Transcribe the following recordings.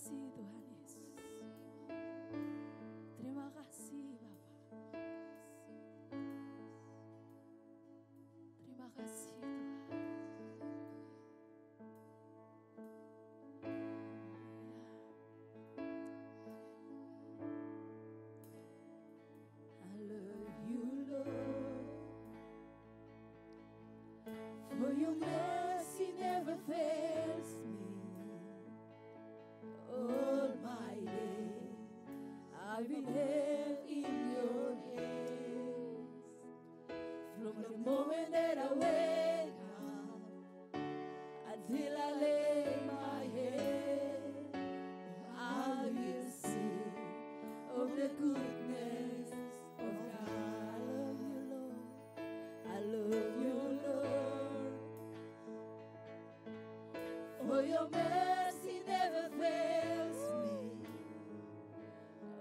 kasih Tuhan Yesus. Terima kasih Bapak. Terima kasih Tuhan. I love you, Lord, for your mercy never fails me. All my days I've been held in your hands. From the moment that I wake up until I lay my head, I will sing of the goodness of God. I love you, Lord. I love you, Lord, for your mercy never fails me.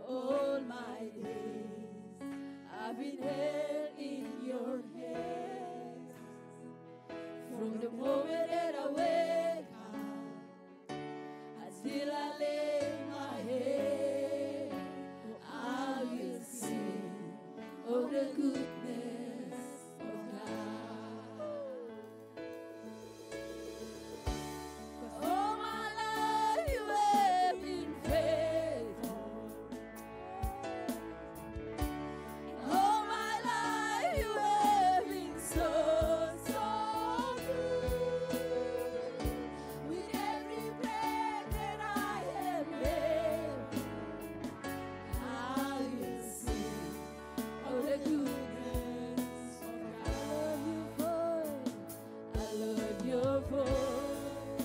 All my days I've been held in your hands. From the moment that I wake up until I lay my head, I will sing of the goodness of God. All my life you have been faithful. All my life you have been so good. With every breath that I have made, I will sing of the goodness of God. I love your voice.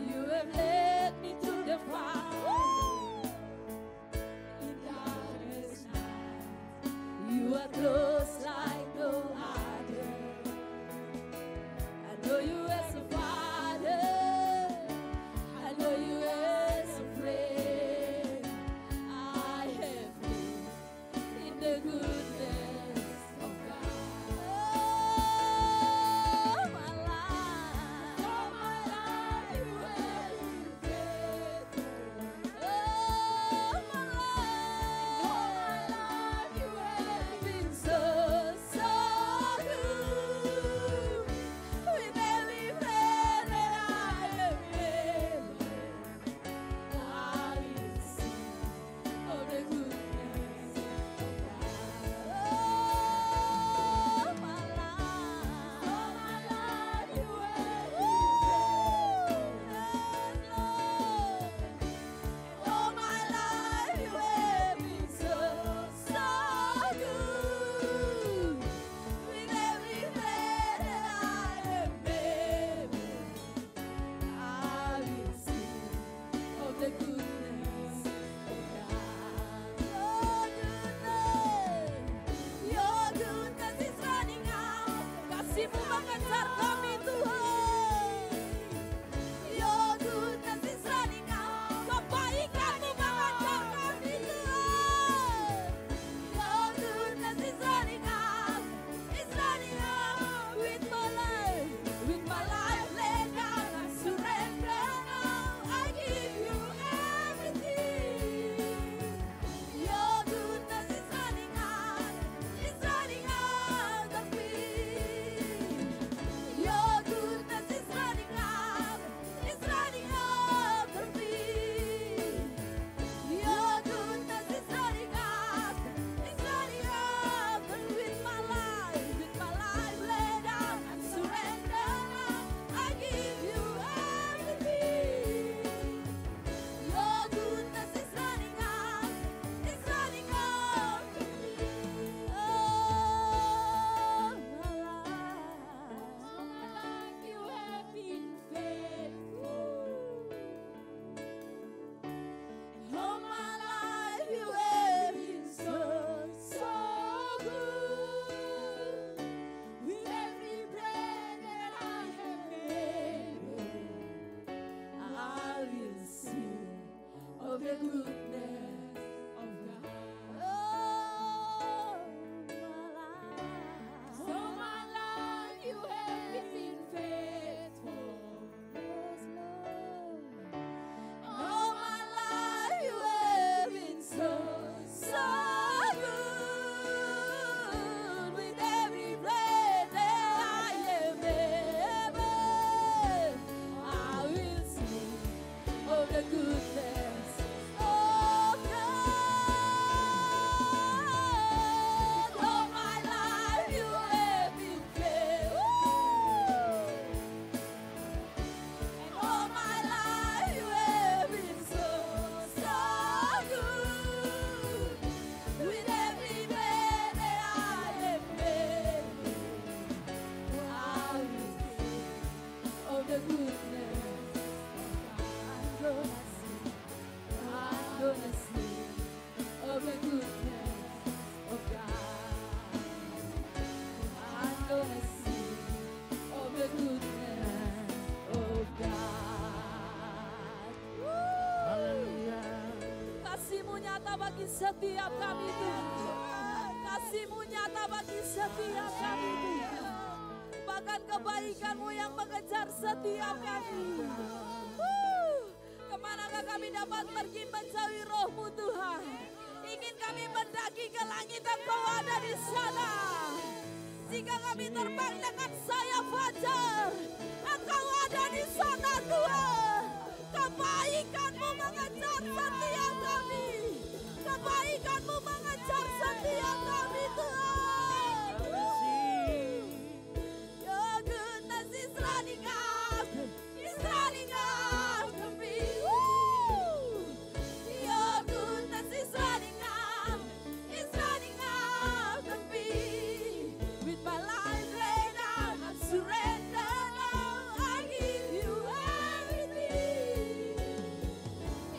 You have led me to the fire in darkness night. You are close like no other. I know you as a father. I know you as a friend. I have lived in the goodness of God. All my life you have been faithful. All my life you have been so good. With every breath that I have made, I will sing of the goodness of God. All my life you have been faithful. All my life you have been so good. With every breath that I have made, I will sing of the goodness of God. Your goodness is running out. Kasih-Mu mengejar kami Tuhan. Your goodness is running out. Kebaikan-Mu mengejar kami Tuhan. Your goodness is running out. It's running out with my life. With my life laid down, I surrender now. I give you everything. Your goodness is running out. It's running out of me. Your mercy, of the goodness of God. Haleluya. Kasih-Mu nyata bagi setiap kami Tuhan. Kasih-Mu nyata bagi setiap kami Tuhan. Bahkan kebaikan-Mu yang mengejar setiap kami. Kemanakah kami dapat pergi menjauhi Roh-Mu Tuhan? Ingin kami mendaki ke langit, Engkau ada di sana. Jika kami terbang dengan sayap fajar, Engkau ada di sana Tuhan. Kebaikan-Mu mengejar setiap kami. Kebaikan-Mu mengejar setiap kami Tuhan. Your goodness is running after me. Your goodness is running after me. With my life laid down, I surrender now. I give you everything.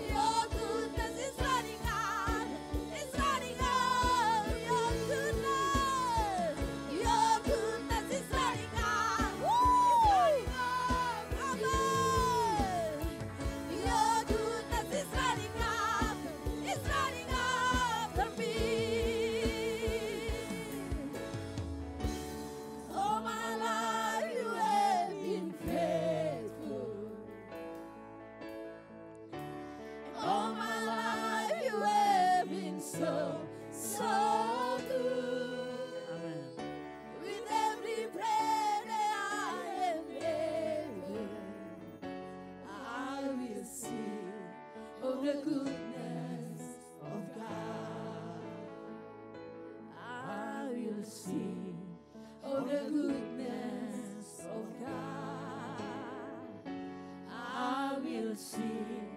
Your goodness is running out. It's running out. Your goodness. Your goodness is running out. It's running out. Amen. Your goodness is running out. It's running after me. All my life you have been faithful. All my life you have been so good. Amen. With every prayer that I am able, I will sing of the goodness of God. I will sing of the goodness of God. I will sing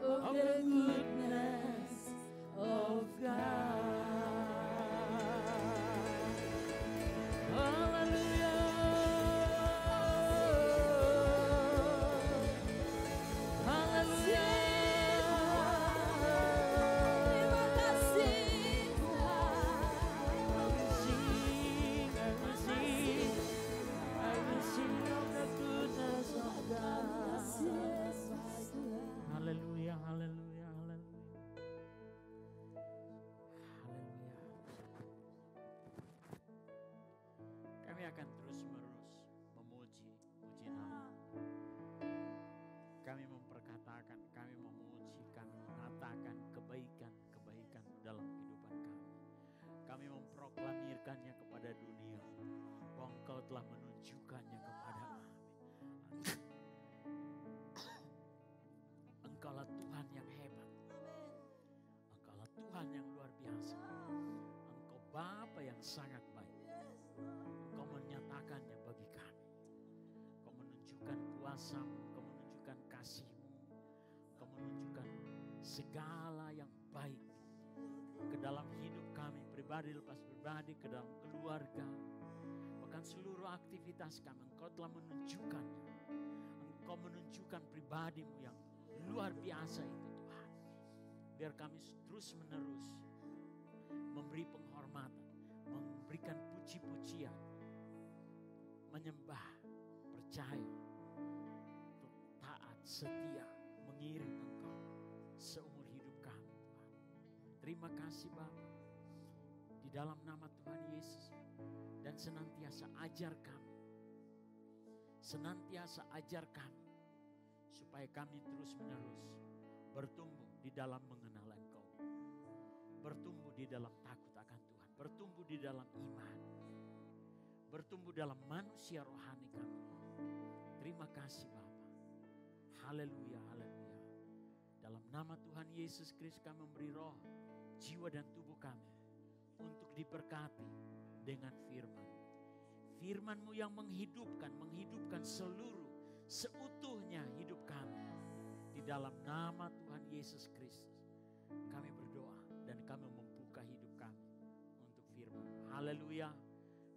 of the goodness of God. Haleluya. Haleluya. Terima kasih Tuhan. I will sing of the goodness of God. Haleluya, haleluya, haleluya. Haleluya. Kami akan terus-menerus memuji nama. Kami memperkatakan, kami memuji, kami mengatakan kebaikan-kebaikan dalam kehidupan kami. Kami memproklamirkannya kepada dunia, bahwa Engkau telah menunjukkannya kepada kami. Engkaulah Tuhan yang hebat. Engkaulah Tuhan yang luar biasa. Engkau Bapa yang sangat baik. Engkau menyatakannya bagi kami. Engkau menunjukkan kuasa-Mu, Engkau menunjukkan kasih-Mu, Engkau menunjukkan segala yang baik ke dalam hidup kami, pribadi lepas pribadi, ke dalam keluarga, bahkan seluruh aktivitas kami. Engkau telah menunjukkannya. Engkau menunjukkan pribadi-Mu yang luar biasa itu Tuhan. Biar kami terus menerus memberi penghormatan, memberikan puji-pujian, menyembah, percaya, taat, setia, mengiring Engkau seumur hidup kami Tuhan. Terima kasih Bapa, di dalam nama Tuhan Yesus, dan senantiasa ajar kami, senantiasa ajar kami, supaya kami terus menerus bertumbuh di dalam mengenal Engkau, bertumbuh di dalam takut akan Tuhan, bertumbuh di dalam iman, bertumbuh dalam manusia rohani kami. Terima kasih Bapa. Haleluya, haleluya. Dalam nama Tuhan Yesus Kristus kami memberi roh, jiwa dan tubuh kami untuk diberkati dengan firman. Firman-Mu yang menghidupkan seluruh seutuhnya hidup kami. Di dalam nama Tuhan Yesus Kristus kami berdoa dan kami membuka hidup kami untuk firman. Haleluya.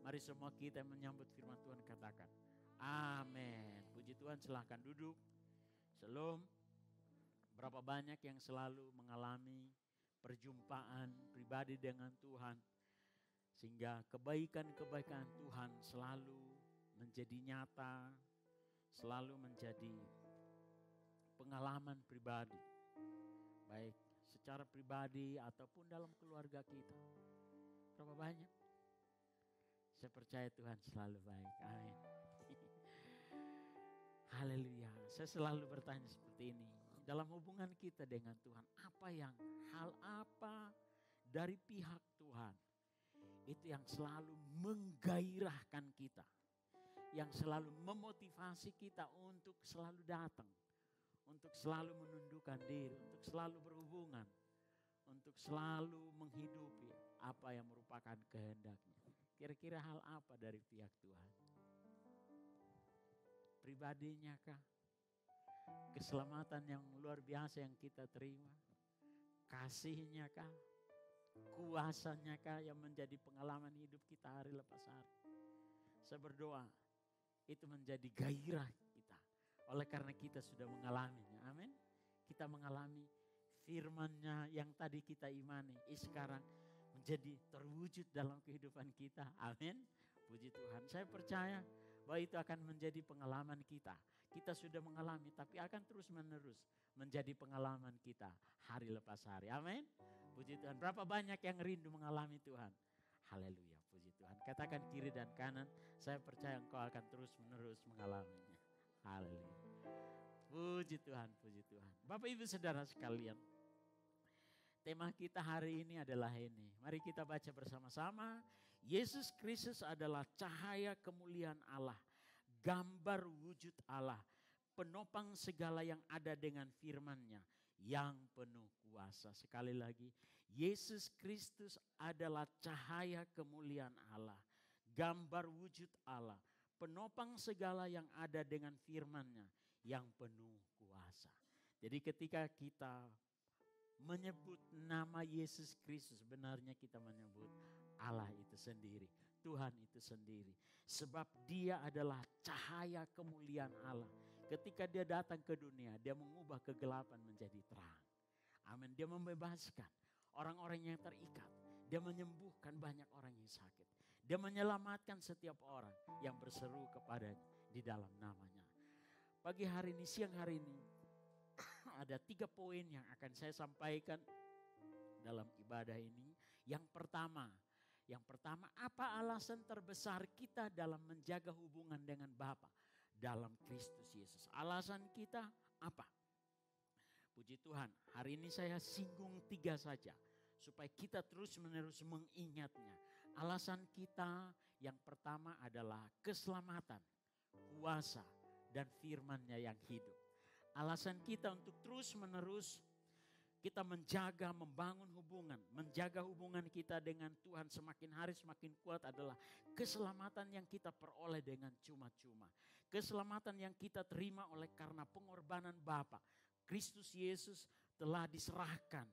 Mari semua kita menyambut firman Tuhan, katakan amin. Puji Tuhan, silahkan duduk. Shalom. Berapa banyak yang selalu mengalami perjumpaan pribadi dengan Tuhan. Sehingga kebaikan-kebaikan Tuhan selalu menjadi nyata, selalu menjadi pengalaman pribadi. Baik secara pribadi ataupun dalam keluarga kita. Berapa banyak? Saya percaya Tuhan selalu baik. Amin. Haleluya. Saya selalu bertanya seperti ini. Dalam hubungan kita dengan Tuhan, hal apa dari pihak Tuhan itu yang selalu menggairahkan kita, yang selalu memotivasi kita untuk selalu datang, untuk selalu menundukkan diri, untuk selalu berhubungan, untuk selalu menghidupi apa yang merupakan kehendaknya. Kira-kira hal apa dari pihak Tuhan? Pribadinya kah? Keselamatan yang luar biasa yang kita terima? Kasihnya kah? Kuasanya kah yang menjadi pengalaman hidup kita hari lepas hari? Saya berdoa itu menjadi gairah kita. Oleh karena kita sudah mengalaminya. Amin. Kita mengalami firman-Nya yang tadi kita imani. Sekarang menjadi terwujud dalam kehidupan kita. Amin. Puji Tuhan. Saya percaya bahwa itu akan menjadi pengalaman kita. Kita sudah mengalami tapi akan terus menerus menjadi pengalaman kita hari lepas hari. Amin. Puji Tuhan. Berapa banyak yang rindu mengalami Tuhan. Haleluya. Puji Tuhan. Katakan kiri dan kanan. Saya percaya engkau akan terus menerus mengalaminya. Haleluya. Puji Tuhan. Puji Tuhan. Bapak Ibu Saudara sekalian. Tema kita hari ini adalah ini. Mari kita baca bersama-sama. Yesus Kristus adalah cahaya kemuliaan Allah. Gambar wujud Allah. Penopang segala yang ada dengan firman-Nya. Yang penuh kuasa. Sekali lagi. Yesus Kristus adalah cahaya kemuliaan Allah. Gambar wujud Allah. Penopang segala yang ada dengan firman-Nya. Yang penuh kuasa. Jadi ketika kita menyebut nama Yesus Kristus, sebenarnya kita menyebut Allah itu sendiri, Tuhan itu sendiri. Sebab Dia adalah cahaya kemuliaan Allah. Ketika Dia datang ke dunia, Dia mengubah kegelapan menjadi terang. Amin. Dia membebaskan orang-orang yang terikat. Dia menyembuhkan banyak orang yang sakit. Dia menyelamatkan setiap orang yang berseru kepadanya di dalam namanya. Pagi hari ini, siang hari ini, ada 3 poin yang akan saya sampaikan dalam ibadah ini. Yang pertama, apa alasan terbesar kita dalam menjaga hubungan dengan Bapa dalam Kristus Yesus? Alasan kita apa? Puji Tuhan, hari ini saya singgung 3 saja supaya kita terus menerus mengingatnya. Alasan kita yang pertama adalah keselamatan, kuasa, dan firman-Nya yang hidup. Alasan kita untuk terus menerus kita menjaga, membangun hubungan. Menjaga hubungan kita dengan Tuhan semakin hari semakin kuat adalah keselamatan yang kita peroleh dengan cuma-cuma. Keselamatan yang kita terima oleh karena pengorbanan Bapa. Kristus Yesus telah diserahkan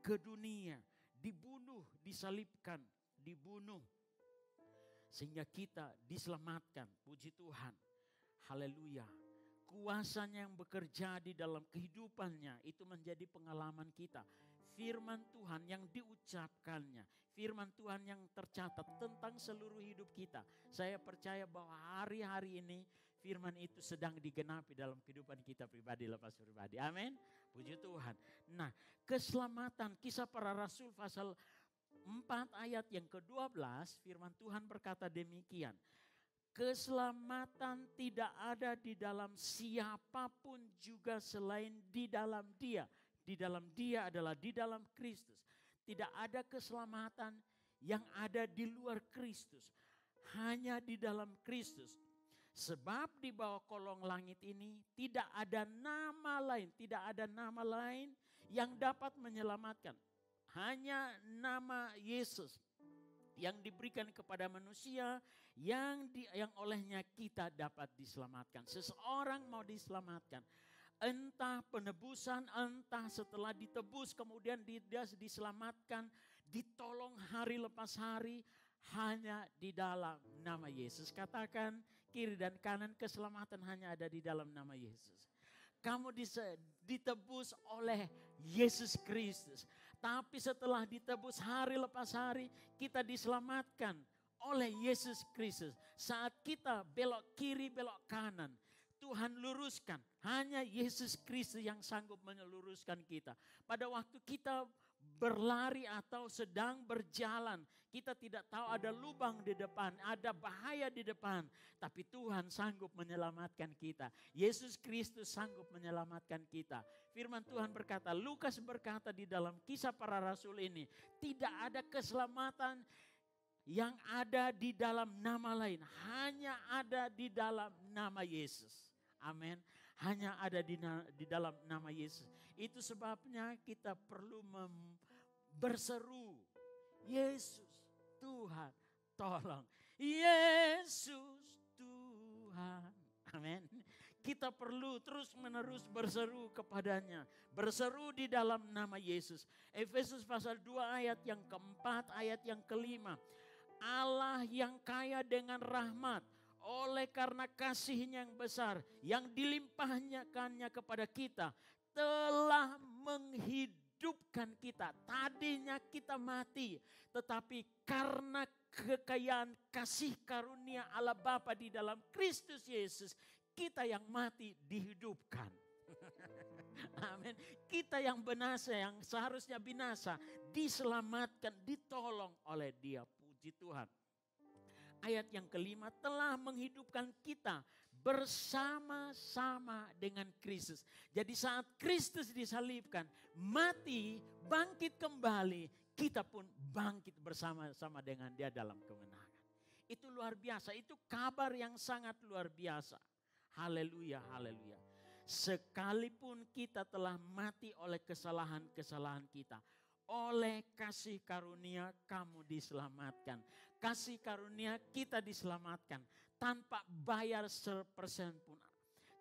ke dunia. Dibunuh, disalibkan, dibunuh. Sehingga kita diselamatkan. Puji Tuhan. Haleluya. Kuasanya yang bekerja di dalam kehidupannya itu menjadi pengalaman kita. Firman Tuhan yang diucapkannya, firman Tuhan yang tercatat tentang seluruh hidup kita. Saya percaya bahwa hari-hari ini firman itu sedang digenapi dalam kehidupan kita pribadi lepas pribadi. Amin. Puji Tuhan. Nah, keselamatan Kisah Para Rasul pasal 4 ayat yang ke-12 firman Tuhan berkata demikian. Keselamatan tidak ada di dalam siapapun juga selain di dalam Dia. Di dalam Dia adalah di dalam Kristus. Tidak ada keselamatan yang ada di luar Kristus. Hanya di dalam Kristus. Sebab di bawah kolong langit ini tidak ada nama lain yang dapat menyelamatkan. Hanya nama Yesus yang diberikan kepada manusia yang olehnya kita dapat diselamatkan. Seseorang mau diselamatkan, entah penebusan, entah setelah ditebus kemudian dia diselamatkan, ditolong hari lepas hari, hanya di dalam nama Yesus. Katakan kiri dan kanan, keselamatan hanya ada di dalam nama Yesus. Kamu ditebus oleh Yesus Kristus. Tapi setelah ditebus hari lepas hari, kita diselamatkan oleh Yesus Kristus. Saat kita belok kiri, belok kanan, Tuhan luruskan. Hanya Yesus Kristus yang sanggup meluruskan kita. Pada waktu kita berlari atau sedang berjalan, kita tidak tahu ada lubang di depan, ada bahaya di depan. Tapi Tuhan sanggup menyelamatkan kita. Yesus Kristus sanggup menyelamatkan kita. Firman Tuhan berkata, Lukas berkata di dalam Kisah Para Rasul ini, tidak ada keselamatan yang ada di dalam nama lain. Hanya ada di dalam nama Yesus. Amin. Hanya ada di dalam nama Yesus. Itu sebabnya kita perlu berseru, Yesus Tuhan tolong. Yesus Tuhan. Amin. Kita perlu terus menerus berseru kepadanya. Berseru di dalam nama Yesus. Efesus pasal 2 ayat yang keempat, ayat yang kelima. Allah yang kaya dengan rahmat, oleh karena kasih-Nya yang besar, yang dilimpahkannya kepada kita, telah menghidupkan kita. Tadinya kita mati, tetapi karena kekayaan kasih karunia Allah Bapa di dalam Kristus Yesus, kita yang mati dihidupkan. Amin. Kita yang binasa, yang seharusnya binasa, diselamatkan, ditolong oleh Dia. Puji Tuhan. Ayat yang kelima, telah menghidupkan kita bersama-sama dengan Kristus. Jadi saat Kristus disalibkan, mati, bangkit kembali, kita pun bangkit bersama-sama dengan Dia dalam kemenangan. Itu luar biasa, itu kabar yang sangat luar biasa. Haleluya, haleluya. Sekalipun kita telah mati oleh kesalahan-kesalahan kita, oleh kasih karunia kamu diselamatkan. Kasih karunia kita diselamatkan tanpa bayar 1% pun.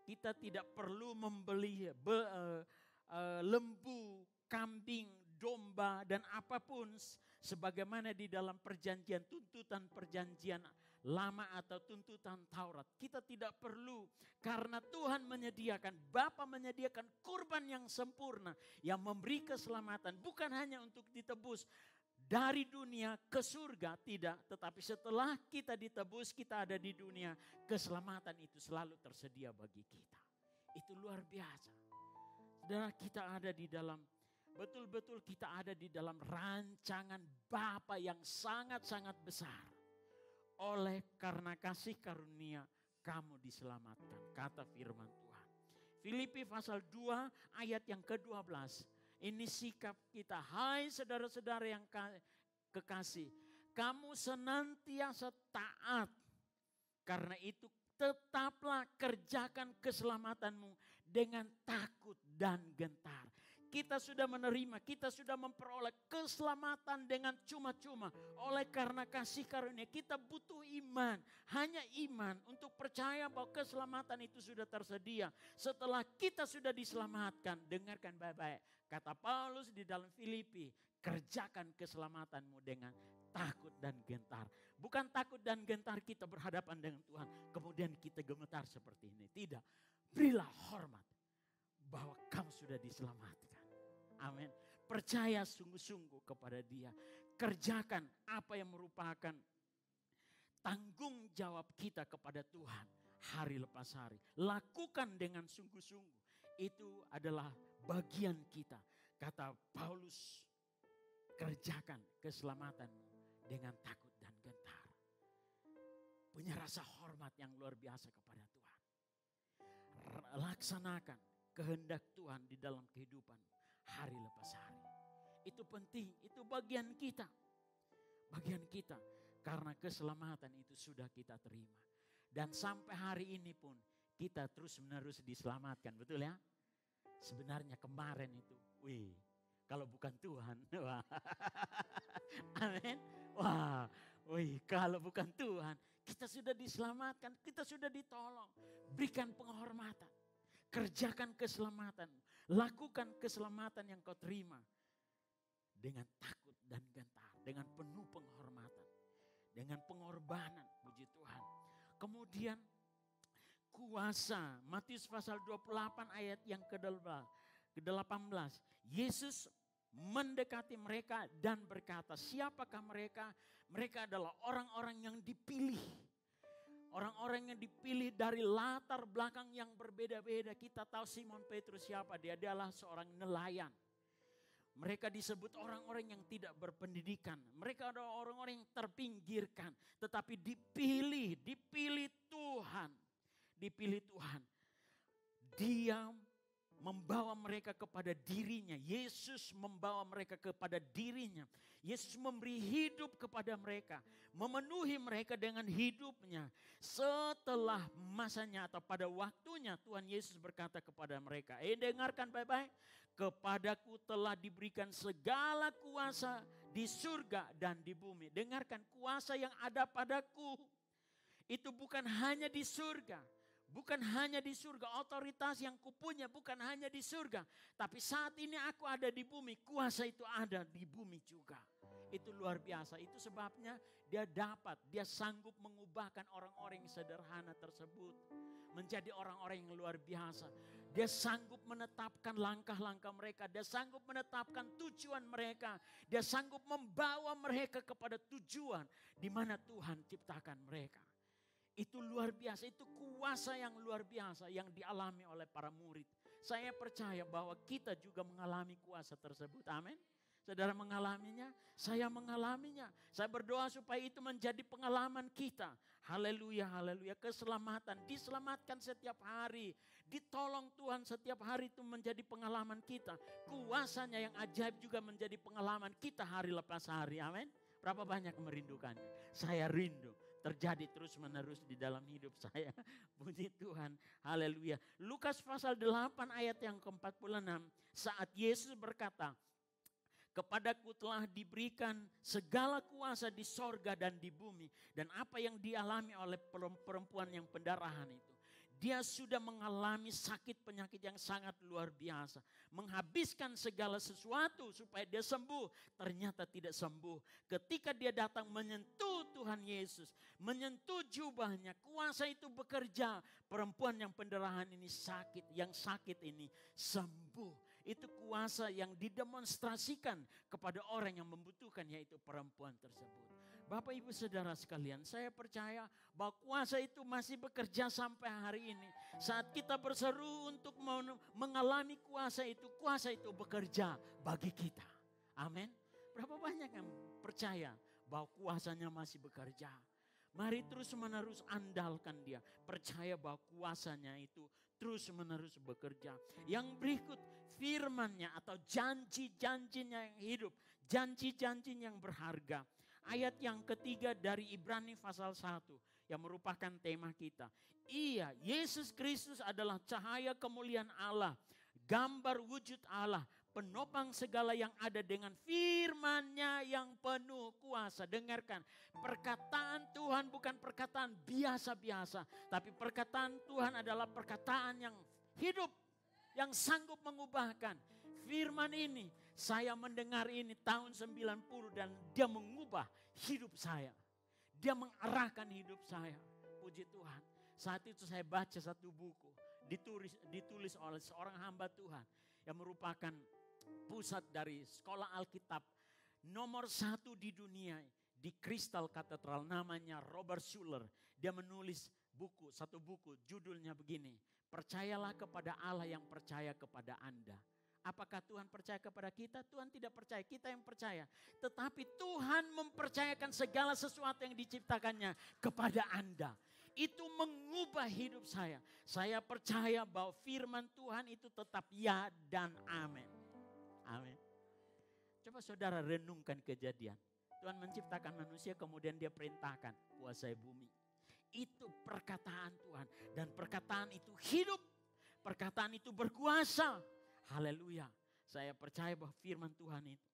Kita tidak perlu membeli lembu, kambing, domba dan apapun sebagaimana di dalam perjanjian, tuntutan perjanjian lama atau tuntutan Taurat. Kita tidak perlu karena Tuhan menyediakan, Bapa menyediakan kurban yang sempurna yang memberi keselamatan, bukan hanya untuk ditebus dari dunia ke surga, tidak, tetapi setelah kita ditebus, kita ada di dunia, keselamatan itu selalu tersedia bagi kita. Itu luar biasa. Saudara, kita ada di dalam, betul-betul kita ada di dalam rancangan Bapa yang sangat-sangat besar. Oleh karena kasih karunia kamu diselamatkan, kata firman Tuhan. Filipi pasal 2 ayat yang ke-12. Ini sikap kita, hai saudara-saudara yang kekasih, kamu senantiasa taat. Karena itu tetaplah kerjakan keselamatanmu dengan takut dan gentar. Kita sudah menerima, kita sudah memperoleh keselamatan dengan cuma-cuma. Oleh karena kasih karunia, kita butuh iman. Hanya iman untuk percaya bahwa keselamatan itu sudah tersedia. Setelah kita sudah diselamatkan, dengarkan baik-baik. Kata Paulus di dalam Filipi, kerjakan keselamatanmu dengan takut dan gentar. Bukan takut dan gentar kita berhadapan dengan Tuhan, kemudian kita gemetar seperti ini. Tidak, berilah hormat bahwa kamu sudah diselamatkan. Amin. Percaya sungguh-sungguh kepada Dia. Kerjakan apa yang merupakan tanggung jawab kita kepada Tuhan hari lepas hari. Lakukan dengan sungguh-sungguh. Itu adalah bagian kita. Kata Paulus, kerjakan keselamatanmu dengan takut dan gentar. Punya rasa hormat yang luar biasa kepada Tuhan. Laksanakan kehendak Tuhan di dalam kehidupan hari lepas hari. Itu penting, itu bagian kita. Bagian kita. Karena keselamatan itu sudah kita terima. Dan sampai hari ini pun kita terus menerus diselamatkan. Betul ya? Sebenarnya kemarin itu, kalau bukan Tuhan. Wah. Amin. Wah, kalau bukan Tuhan, kita sudah diselamatkan, kita sudah ditolong. Berikan penghormatan. Kerjakan keselamatan, lakukan keselamatan yang kau terima dengan takut dan gentar, dengan penuh penghormatan, dengan pengorbanan, puji Tuhan. Kemudian kuasa, Matius pasal 28 ayat yang ke-18. Yesus mendekati mereka dan berkata, siapakah mereka? Mereka adalah orang-orang yang dipilih. Orang-orang yang dipilih dari latar belakang yang berbeda-beda. Kita tahu Simon Petrus siapa? Dia adalah seorang nelayan. Mereka disebut orang-orang yang tidak berpendidikan. Mereka adalah orang-orang yang terpinggirkan. Tetapi dipilih Tuhan. Dipilih Tuhan. Dia membawa mereka kepada dirinya. Yesus membawa mereka kepada dirinya. Yesus memberi hidup kepada mereka. Memenuhi mereka dengan hidupnya. Setelah masanya atau pada waktunya Tuhan Yesus berkata kepada mereka. Dengarkan baik-baik. Kepadaku telah diberikan segala kuasa di surga dan di bumi. Dengarkan, kuasa yang ada padaku. Itu bukan hanya di surga. Bukan hanya di surga, otoritas yang kupunya bukan hanya di surga. Tapi saat ini aku ada di bumi, kuasa itu ada di bumi juga. Itu luar biasa, itu sebabnya dia sanggup mengubahkan orang-orang yang sederhana tersebut. Menjadi orang-orang yang luar biasa. Dia sanggup menetapkan langkah-langkah mereka, dia sanggup menetapkan tujuan mereka. Dia sanggup membawa mereka kepada tujuan di mana Tuhan ciptakan mereka. Itu luar biasa, itu kuasa yang luar biasa yang dialami oleh para murid. Saya percaya bahwa kita juga mengalami kuasa tersebut, amin. Saudara mengalaminya, saya mengalaminya. Saya berdoa supaya itu menjadi pengalaman kita. Haleluya, haleluya, keselamatan, diselamatkan setiap hari. Ditolong Tuhan setiap hari itu menjadi pengalaman kita. Kuasanya yang ajaib juga menjadi pengalaman kita hari lepas hari, amin. Berapa banyak merindukannya, saya rindu. Terjadi terus menerus di dalam hidup saya. Puji Tuhan. Haleluya. Lukas pasal 8 ayat yang ke-46. Saat Yesus berkata, kepadaku telah diberikan segala kuasa di sorga dan di bumi. Dan apa yang dialami oleh perempuan yang pendarahan itu. Dia sudah mengalami sakit penyakit yang sangat luar biasa. Menghabiskan segala sesuatu supaya dia sembuh. Ternyata tidak sembuh. Ketika dia datang menyentuh Tuhan Yesus. Menyentuh jubahnya. Kuasa itu bekerja. Perempuan yang pendarahan ini sakit. Yang sakit ini sembuh. Itu kuasa yang didemonstrasikan kepada orang yang membutuhkan, yaitu perempuan tersebut. Bapak Ibu Saudara sekalian, saya percaya bahwa kuasa itu masih bekerja sampai hari ini. Saat kita berseru untuk mengalami kuasa itu bekerja bagi kita. Amin. Berapa banyak yang percaya bahwa kuasanya masih bekerja? Mari terus menerus andalkan dia. Percaya bahwa kuasanya itu terus menerus bekerja. Yang berikut firman-Nya atau janji-janjinya yang hidup. Janji-janjinya yang berharga. Ayat yang ketiga dari Ibrani pasal 1 yang merupakan tema kita. Iya, Yesus Kristus adalah cahaya kemuliaan Allah. Gambar wujud Allah. Penopang segala yang ada dengan firman-Nya yang penuh kuasa. Dengarkan, perkataan Tuhan bukan perkataan biasa-biasa. Tapi perkataan Tuhan adalah perkataan yang hidup. Yang sanggup mengubahkan. Firman ini, saya mendengar ini tahun 90 dan dia mengubah hidup saya. Dia mengarahkan hidup saya. Puji Tuhan. Saat itu saya baca satu buku. Ditulis oleh seorang hamba Tuhan. Yang merupakan pusat dari sekolah Alkitab nomor 1 di dunia. Di Crystal Cathedral, namanya Robert Schuller. Dia menulis satu buku judulnya begini. Percayalah kepada Allah yang percaya kepada Anda. Apakah Tuhan percaya kepada kita? Tuhan tidak percaya, kita yang percaya. Tetapi Tuhan mempercayakan segala sesuatu yang diciptakannya kepada Anda. Itu mengubah hidup saya. Saya percaya bahwa firman Tuhan itu tetap ya dan amin. Amin. Coba saudara renungkan kejadian. Tuhan menciptakan manusia kemudian dia perintahkan kuasai bumi. Itu perkataan Tuhan. Dan perkataan itu hidup. Perkataan itu berkuasa. Haleluya. Saya percaya bahwa firman Tuhan itu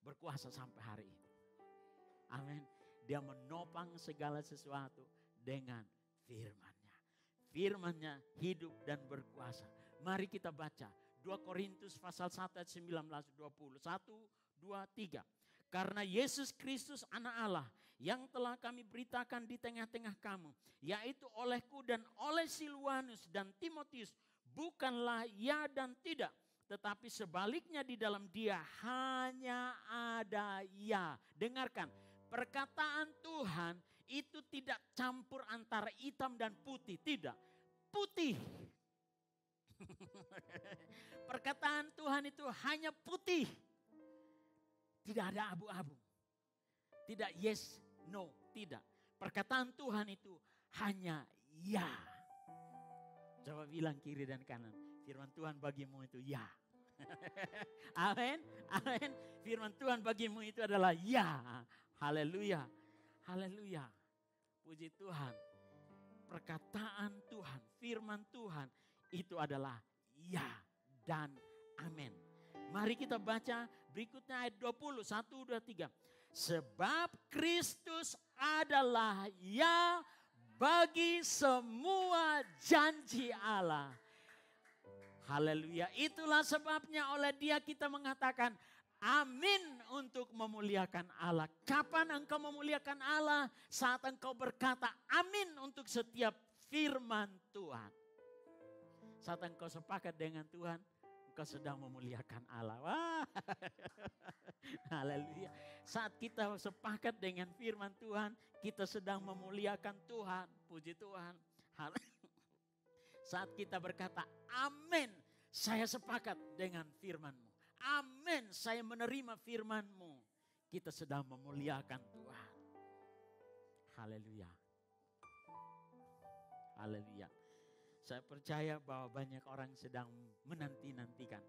berkuasa sampai hari ini. Amin. Dia menopang segala sesuatu dengan firman-Nya. Firman-Nya hidup dan berkuasa. Mari kita baca 2 Korintus pasal 1 ayat 19-20. 1, 2, 3. Karena Yesus Kristus anak Allah yang telah kami beritakan di tengah-tengah kamu. Yaitu olehku dan oleh Silwanus dan Timotius. Bukanlah ya dan tidak. tetapi sebaliknya di dalam Dia hanya ada ya. Dengarkan, perkataan Tuhan itu tidak campur antara hitam dan putih, tidak. Putih. Perkataan Tuhan itu hanya putih. Tidak ada abu-abu. Tidak yes, no, tidak. Perkataan Tuhan itu hanya ya. Coba bilang kiri dan kanan. Firman Tuhan bagimu itu ya. Amin. Amin. Firman Tuhan bagimu itu adalah ya. Haleluya. Haleluya. Puji Tuhan. Perkataan Tuhan, firman Tuhan itu adalah ya dan amin. Mari kita baca berikutnya ayat 20. 1, 2, 3. Sebab Kristus adalah ya bagi semua janji Allah. Haleluya. Itulah sebabnya oleh Dia kita mengatakan amin untuk memuliakan Allah. Kapan engkau memuliakan Allah? Saat engkau berkata amin untuk setiap firman Tuhan. Saat engkau sepakat dengan Tuhan, engkau sedang memuliakan Allah. Wah. Haleluya. Saat kita sepakat dengan firman Tuhan, kita sedang memuliakan Tuhan. Puji Tuhan. Saat kita berkata, amin, saya sepakat dengan firman-Mu. Amin, saya menerima firman-Mu. Kita sedang memuliakan Tuhan. Haleluya. Haleluya. Saya percaya bahwa banyak orang sedang menanti-nantikan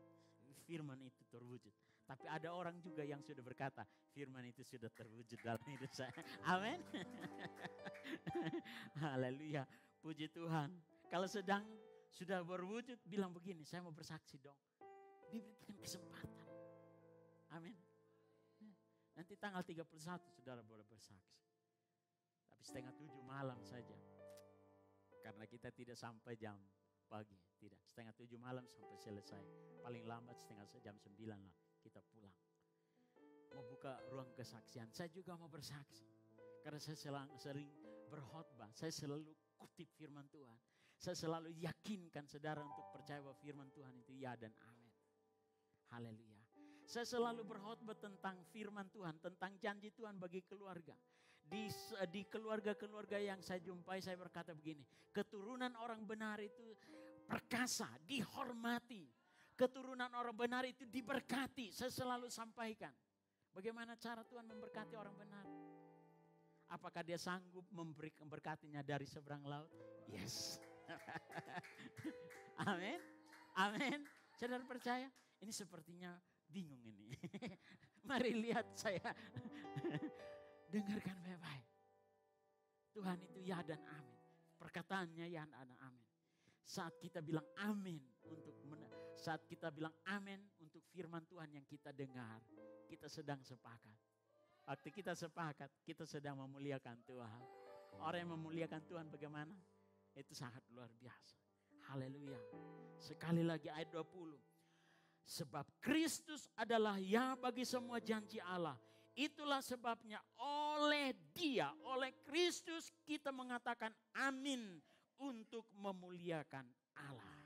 firman itu terwujud. Tapi ada orang juga yang sudah berkata, firman itu sudah terwujud dalam hidup saya. Amin. Haleluya. Puji Tuhan. Kalau sudah berwujud, bilang begini, saya mau bersaksi dong. Diberikan kesempatan. Amin. Nanti tanggal 31 saudara boleh bersaksi. Tapi 6:30 malam saja. Karena kita tidak sampai jam pagi. Tidak, 6:30 malam sampai selesai. Paling lambat jam 9 lah kita pulang. Mau buka ruang kesaksian. Saya juga mau bersaksi. Karena saya sering berkhotbah. Saya selalu kutip firman Tuhan. Saya selalu yakinkan saudara untuk percaya bahwa firman Tuhan itu ya dan amin. Haleluya. Saya selalu berkhotbah tentang firman Tuhan, tentang janji Tuhan bagi keluarga. Di keluarga-keluarga yang saya jumpai, saya berkata begini, keturunan orang benar itu perkasa, dihormati. Keturunan orang benar itu diberkati. Saya selalu sampaikan. Bagaimana cara Tuhan memberkati orang benar? Apakah dia sanggup memberkatinya dari seberang laut? Yes. Amin. Amin. Saudara percaya? Ini sepertinya bingung ini. Mari lihat saya. Dengarkan baik-baik. Tuhan itu ya dan amin. Perkataannya ya dan amin. Saat kita bilang amin untuk firman Tuhan yang kita dengar, kita sedang sepakat. Waktu kita sepakat, kita sedang memuliakan Tuhan. Orang yang memuliakan Tuhan bagaimana? Itu sangat luar biasa. Haleluya. Sekali lagi ayat 20. Sebab Kristus adalah ya bagi semua janji Allah. Itulah sebabnya oleh Dia, oleh Kristus kita mengatakan amin untuk memuliakan Allah.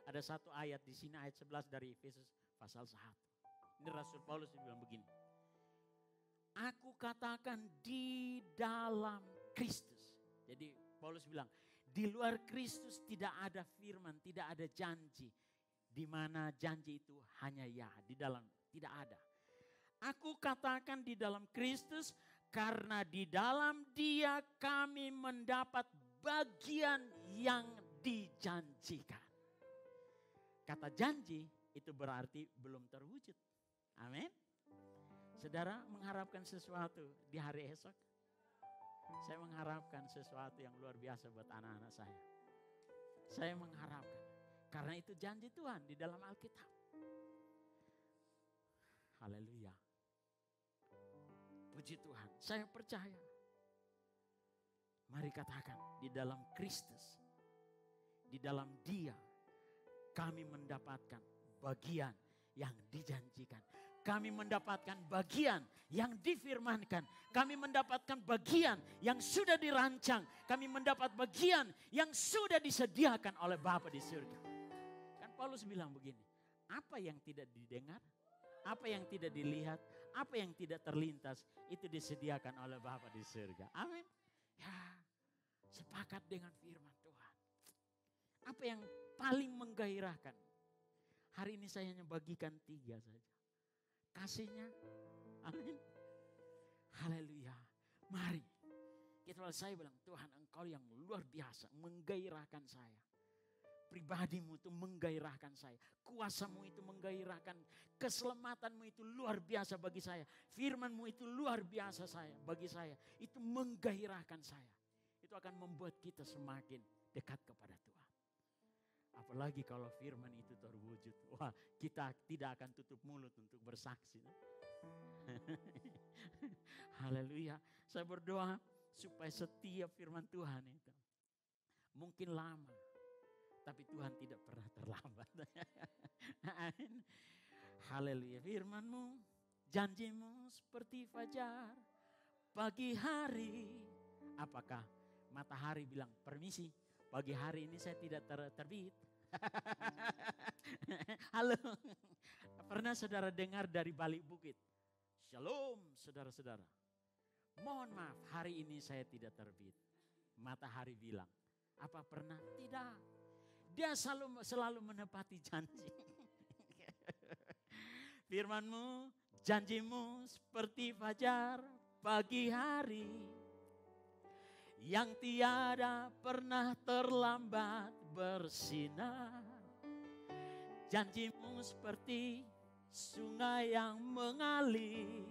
Ada satu ayat di sini, ayat 11 dari Efesus pasal 1. Ini Rasul Paulus bilang begini. Aku katakan di dalam Kristus. Jadi Paulus bilang, di luar Kristus tidak ada firman, tidak ada janji. Di mana janji itu hanya ya, di dalam tidak ada. Aku katakan di dalam Kristus karena di dalam Dia kami mendapat bagian yang dijanjikan. Kata janji itu berarti belum terwujud. Amin. Saudara mengharapkan sesuatu di hari esok? Saya mengharapkan sesuatu yang luar biasa buat anak-anak saya. Saya mengharapkan. Karena itu janji Tuhan di dalam Alkitab. Haleluya. Puji Tuhan. Saya percaya. Mari katakan di dalam Kristus. Di dalam Dia. Kami mendapatkan bagian yang dijanjikan. Kami mendapatkan bagian yang difirmankan. Kami mendapatkan bagian yang sudah dirancang. Kami mendapat bagian yang sudah disediakan oleh Bapa di surga. Kan Paulus bilang begini, apa yang tidak didengar, apa yang tidak dilihat, apa yang tidak terlintas, itu disediakan oleh Bapa di surga. Amin. Ya, sepakat dengan firman Tuhan. Apa yang paling menggairahkan? Hari ini saya hanya bagikan 3 saja. Kasihnya, amin. Haleluya. Mari. Saya bilang, Tuhan Engkau yang luar biasa, menggairahkan saya. Pribadimu itu menggairahkan saya. Kuasamu itu menggairahkan. Keselamatanmu itu luar biasa bagi saya. Firmanmu itu luar biasa bagi saya. Itu menggairahkan saya. Itu akan membuat kita semakin dekat kepada Tuhan. Apalagi kalau firman itu terwujud. Wah, kita tidak akan tutup mulut untuk bersaksi. Haleluya. Saya berdoa supaya setiap firman Tuhan itu mungkin lama, tapi Tuhan tidak pernah terlambat. Amin. Haleluya. Firman-Mu, janji-Mu seperti fajar pagi hari. Apakah matahari bilang, permisi, pagi hari ini saya tidak terbit. Halo. Pernah saudara dengar dari balik bukit? Shalom saudara-saudara. Mohon maaf, hari ini saya tidak terbit. Matahari bilang, apa pernah? Tidak. Dia selalu menepati janji. Firman-Mu, janji-Mu seperti fajar pagi hari, yang tiada pernah terlambat bersinar. Janji-Mu seperti sungai yang mengalir,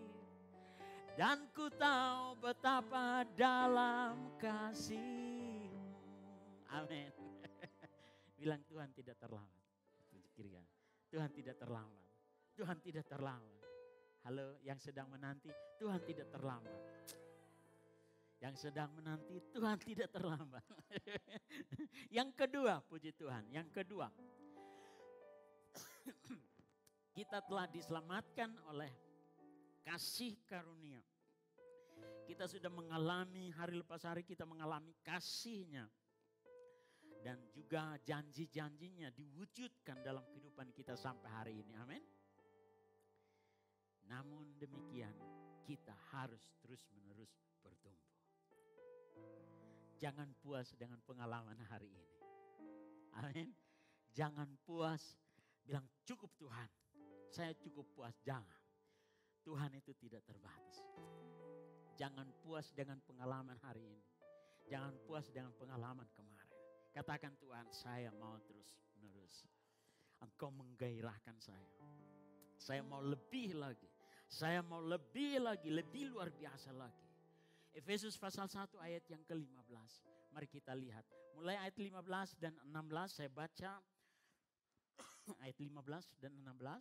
dan ku tahu betapa dalam kasih-Mu. Amin. Bilang Tuhan tidak terlambat. Tuhan tidak terlambat. Tuhan tidak terlambat. Halo, yang sedang menanti, Tuhan tidak terlambat. Yang sedang menanti, Tuhan tidak terlambat. Yang kedua, puji Tuhan. Yang kedua, kita telah diselamatkan oleh kasih karunia. Kita sudah mengalami hari lepas hari, kita mengalami kasih-Nya. Dan juga janji-janjinya diwujudkan dalam kehidupan kita sampai hari ini. Amin. Namun demikian, kita harus terus-menerus bertumbuh. Jangan puas dengan pengalaman hari ini. Amin. Jangan puas bilang cukup Tuhan, saya cukup puas. Jangan. Tuhan itu tidak terbatas. Jangan puas dengan pengalaman hari ini. Jangan puas dengan pengalaman kemarin. Katakan Tuhan, saya mau terus-menerus. Engkau menggairahkan saya. Saya mau lebih lagi. Saya mau lebih lagi, lebih luar biasa lagi. Efesus pasal 1 ayat yang ke-15. Mari kita lihat. Mulai ayat 15 dan 16 saya baca. Ayat 15 dan 16.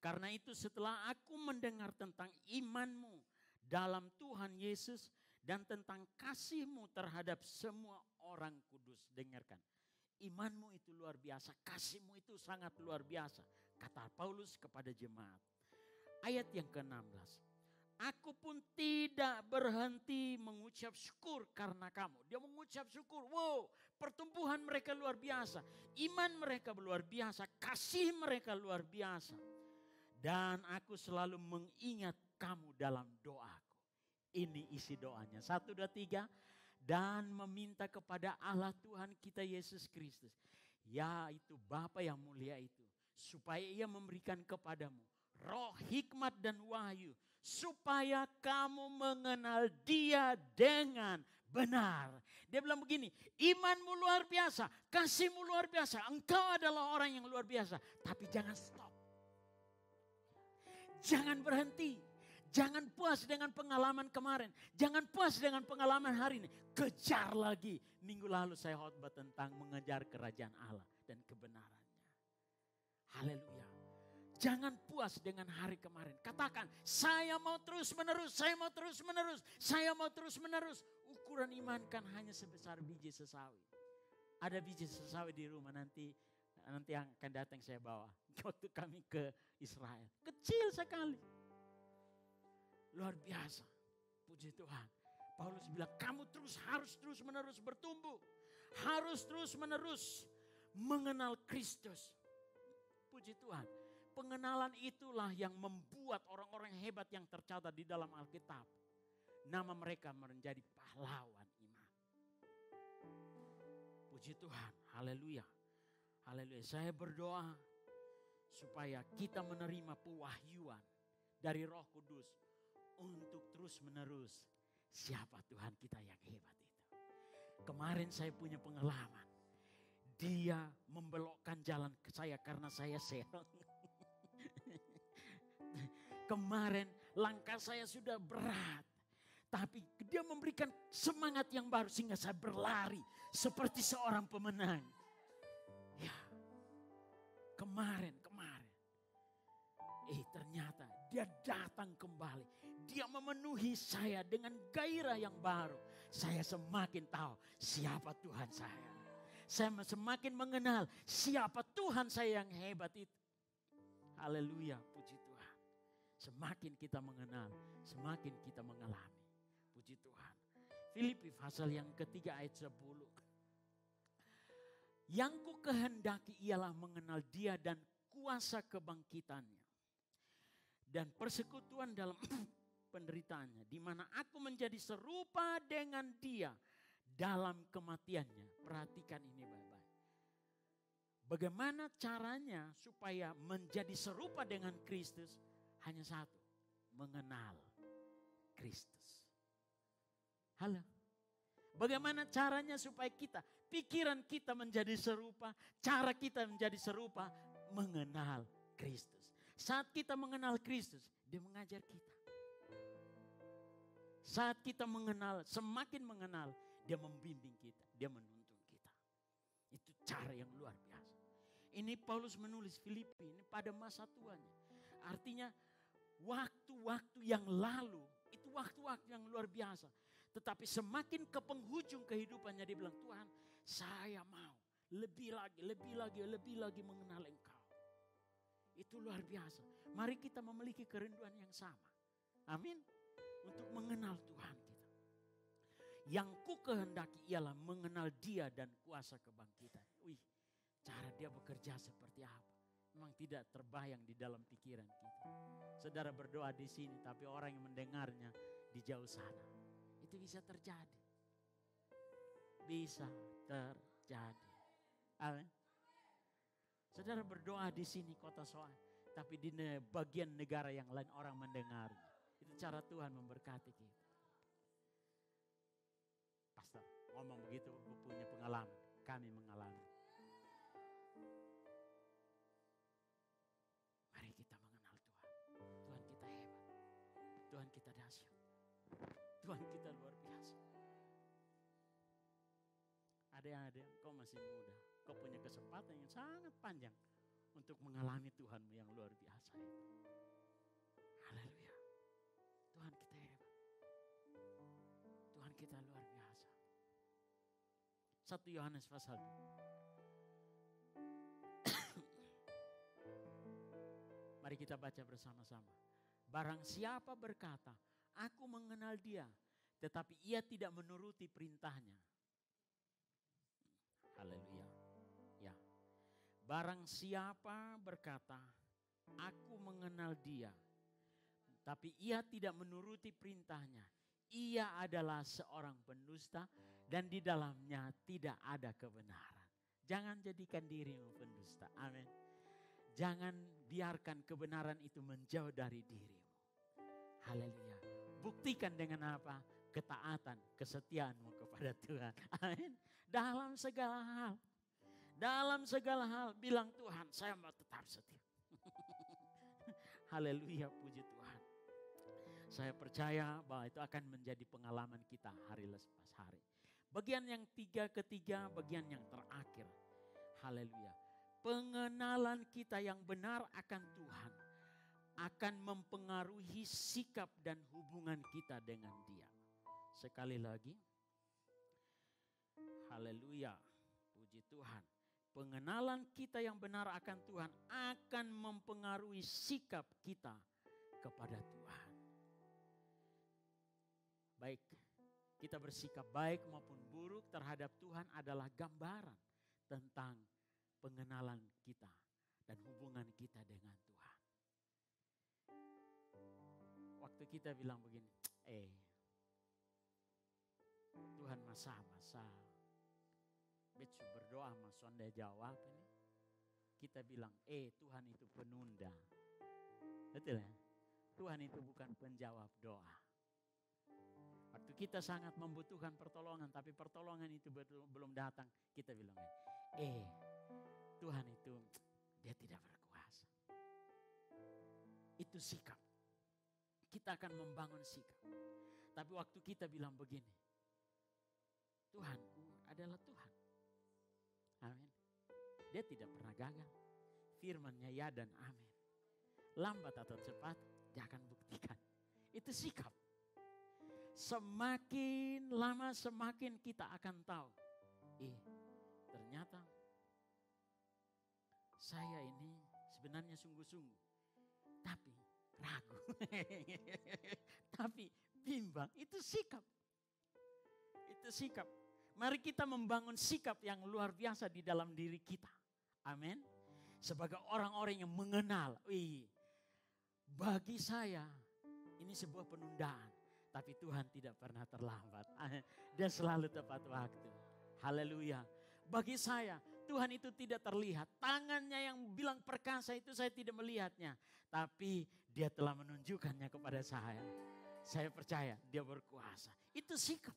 Karena itu setelah aku mendengar tentang imanmu dalam Tuhan Yesus dan tentang kasih-Mu terhadap semua orang kudus. Dengarkan. Imanmu itu luar biasa, kasih-Mu itu sangat luar biasa. Kata Paulus kepada jemaat. Ayat yang ke-16. Aku pun tidak berhenti mengucap syukur karena kamu. Dia mengucap syukur. Wow, pertumbuhan mereka luar biasa. Iman mereka luar biasa. Kasih mereka luar biasa. Dan aku selalu mengingat kamu dalam doaku. Ini isi doanya. 1, 2, 3. Dan meminta kepada Allah Tuhan kita Yesus Kristus. Yaitu Bapa yang mulia itu. Supaya Ia memberikan kepadamu roh hikmat dan wahyu. Supaya kamu mengenal Dia dengan benar. Dia bilang begini, imanmu luar biasa, kasihmu luar biasa. Engkau adalah orang yang luar biasa. Tapi jangan stop. Jangan berhenti. Jangan puas dengan pengalaman kemarin. Jangan puas dengan pengalaman hari ini. Kejar lagi. Minggu lalu saya khotbah tentang mengejar kerajaan Allah dan kebenarannya. Haleluya. Jangan puas dengan hari kemarin. Katakan, saya mau terus menerus, saya mau terus menerus, saya mau terus menerus. Ukuran iman kan hanya sebesar biji sesawi. Ada biji sesawi di rumah nanti yang akan datang saya bawa. Waktu kami ke Israel. Kecil sekali. Luar biasa. Puji Tuhan. Paulus bilang, kamu harus terus menerus bertumbuh. Harus terus menerus mengenal Kristus. Puji Tuhan. Pengenalan itulah yang membuat orang-orang hebat yang tercatat di dalam Alkitab, nama mereka menjadi pahlawan iman. Puji Tuhan. Haleluya. Haleluya. Saya berdoa supaya kita menerima pewahyuan dari Roh Kudus untuk terus menerus siapa Tuhan kita yang hebat itu. Kemarin saya punya pengalaman. Dia membelokkan jalan ke saya karena saya serong. Kemarin langkah saya sudah berat. Tapi dia memberikan semangat yang baru sehingga saya berlari seperti seorang pemenang. Ya, kemarin. Ternyata dia datang kembali. Dia memenuhi saya dengan gairah yang baru. Saya semakin tahu siapa Tuhan saya. Saya semakin mengenal siapa Tuhan saya yang hebat itu. Haleluya, puji Tuhan. Semakin kita mengenal, semakin kita mengalami. Puji Tuhan. Filipi pasal yang ketiga ayat 10. Yang ku kehendaki ialah mengenal dia dan kuasa kebangkitannya. Dan persekutuan dalam penderitaannya. Di mana aku menjadi serupa dengan dia dalam kematiannya. Perhatikan ini baik-baik. Bagaimana caranya supaya menjadi serupa dengan Kristus? Hanya satu, mengenal Kristus. Halo. Bagaimana caranya supaya pikiran kita menjadi serupa, cara kita menjadi serupa, mengenal Kristus. Saat kita mengenal Kristus, dia mengajar kita. Saat kita mengenal, semakin mengenal, dia membimbing kita, dia menuntun kita. Itu cara yang luar biasa. Ini Paulus menulis Filipi ini pada masa tuanya. Artinya waktu-waktu yang lalu, itu waktu-waktu yang luar biasa. Tetapi semakin ke penghujung kehidupannya dia bilang, Tuhan saya mau lebih lagi mengenal Engkau. Itu luar biasa. Mari kita memiliki kerinduan yang sama. Amin. Untuk mengenal Tuhan kita. Yang ku kehendaki ialah mengenal dia dan kuasa kebangkitan. Wih, cara dia bekerja seperti apa? Memang tidak terbayang di dalam pikiran kita. Saudara berdoa di sini tapi orang yang mendengarnya di jauh sana. Itu bisa terjadi. Bisa terjadi. Amin. Saudara berdoa di sini kota Soal, tapi di bagian negara yang lain orang mendengarnya. Itu cara Tuhan memberkati kita. Pastor ngomong begitu, punya pengalaman. Kami mengalami. Mari kita mengenal Tuhan. Tuhan kita hebat. Tuhan kita dahsyat. Tuhan kita luar biasa. Adik-adik, kau masih muda. Kau punya kesempatan yang sangat panjang untuk mengalami Tuhanmu yang luar biasa itu. Haleluya. Tuhan kita hebat. Tuhan kita luar biasa. 1 Yohanes pasal 2. Mari kita baca bersama-sama. Barang siapa berkata, aku mengenal dia, tetapi ia tidak menuruti perintahnya. Haleluya. Ya. Barang siapa berkata, aku mengenal dia, tapi ia tidak menuruti perintahnya. Ia adalah seorang pendusta dan di dalamnya tidak ada kebenaran. Jangan jadikan dirimu pendusta. Amin. Jangan biarkan kebenaran itu menjauh dari dirimu. Haleluya. Buktikan dengan apa? Ketaatan, kesetiaanmu kepada Tuhan. Amin. Dalam segala hal. Dalam segala hal bilang Tuhan, saya mau tetap setia. Haleluya, puji Tuhan. Saya percaya bahwa itu akan menjadi pengalaman kita hari lepas hari. Bagian yang ketiga, bagian yang terakhir. Haleluya. Pengenalan kita yang benar akan Tuhan akan mempengaruhi sikap dan hubungan kita dengan Dia. Sekali lagi. Haleluya. Puji Tuhan. Pengenalan kita yang benar akan Tuhan akan mempengaruhi sikap kita kepada Tuhan. Baik, kita bersikap baik maupun buruk terhadap Tuhan adalah gambaran tentang pengenalan kita dan hubungan kita dengan Tuhan. Waktu kita bilang begini, Tuhan masa becu berdoa mas Anda jawab ini. Kita bilang, Tuhan itu penunda. Betul ya? Tuhan itu bukan penjawab doa. Waktu kita sangat membutuhkan pertolongan, tapi pertolongan itu belum datang, kita bilang, Tuhan itu dia tidak berkuasa. Itu sikap. Kita akan membangun sikap. Tapi waktu kita bilang begini, Tuhanku adalah Tuhan. Amin. Dia tidak pernah gagal. Firman-Nya ya dan amin. Lambat atau cepat dia akan buktikan. Itu sikap. Semakin lama semakin kita akan tahu. Ternyata saya ini sebenarnya sungguh-sungguh. Tapi ragu. Tapi bimbang. Itu sikap. Itu sikap. Mari kita membangun sikap yang luar biasa di dalam diri kita. Amin. Sebagai orang-orang yang mengenal. Bagi saya ini sebuah penundaan. Tapi Tuhan tidak pernah terlambat. Dia selalu tepat waktu. Haleluya. Bagi saya Tuhan itu tidak terlihat. Tangannya yang bilang perkasa itu saya tidak melihatnya. Tapi dia telah menunjukkannya kepada saya. Saya percaya dia berkuasa. Itu sikap.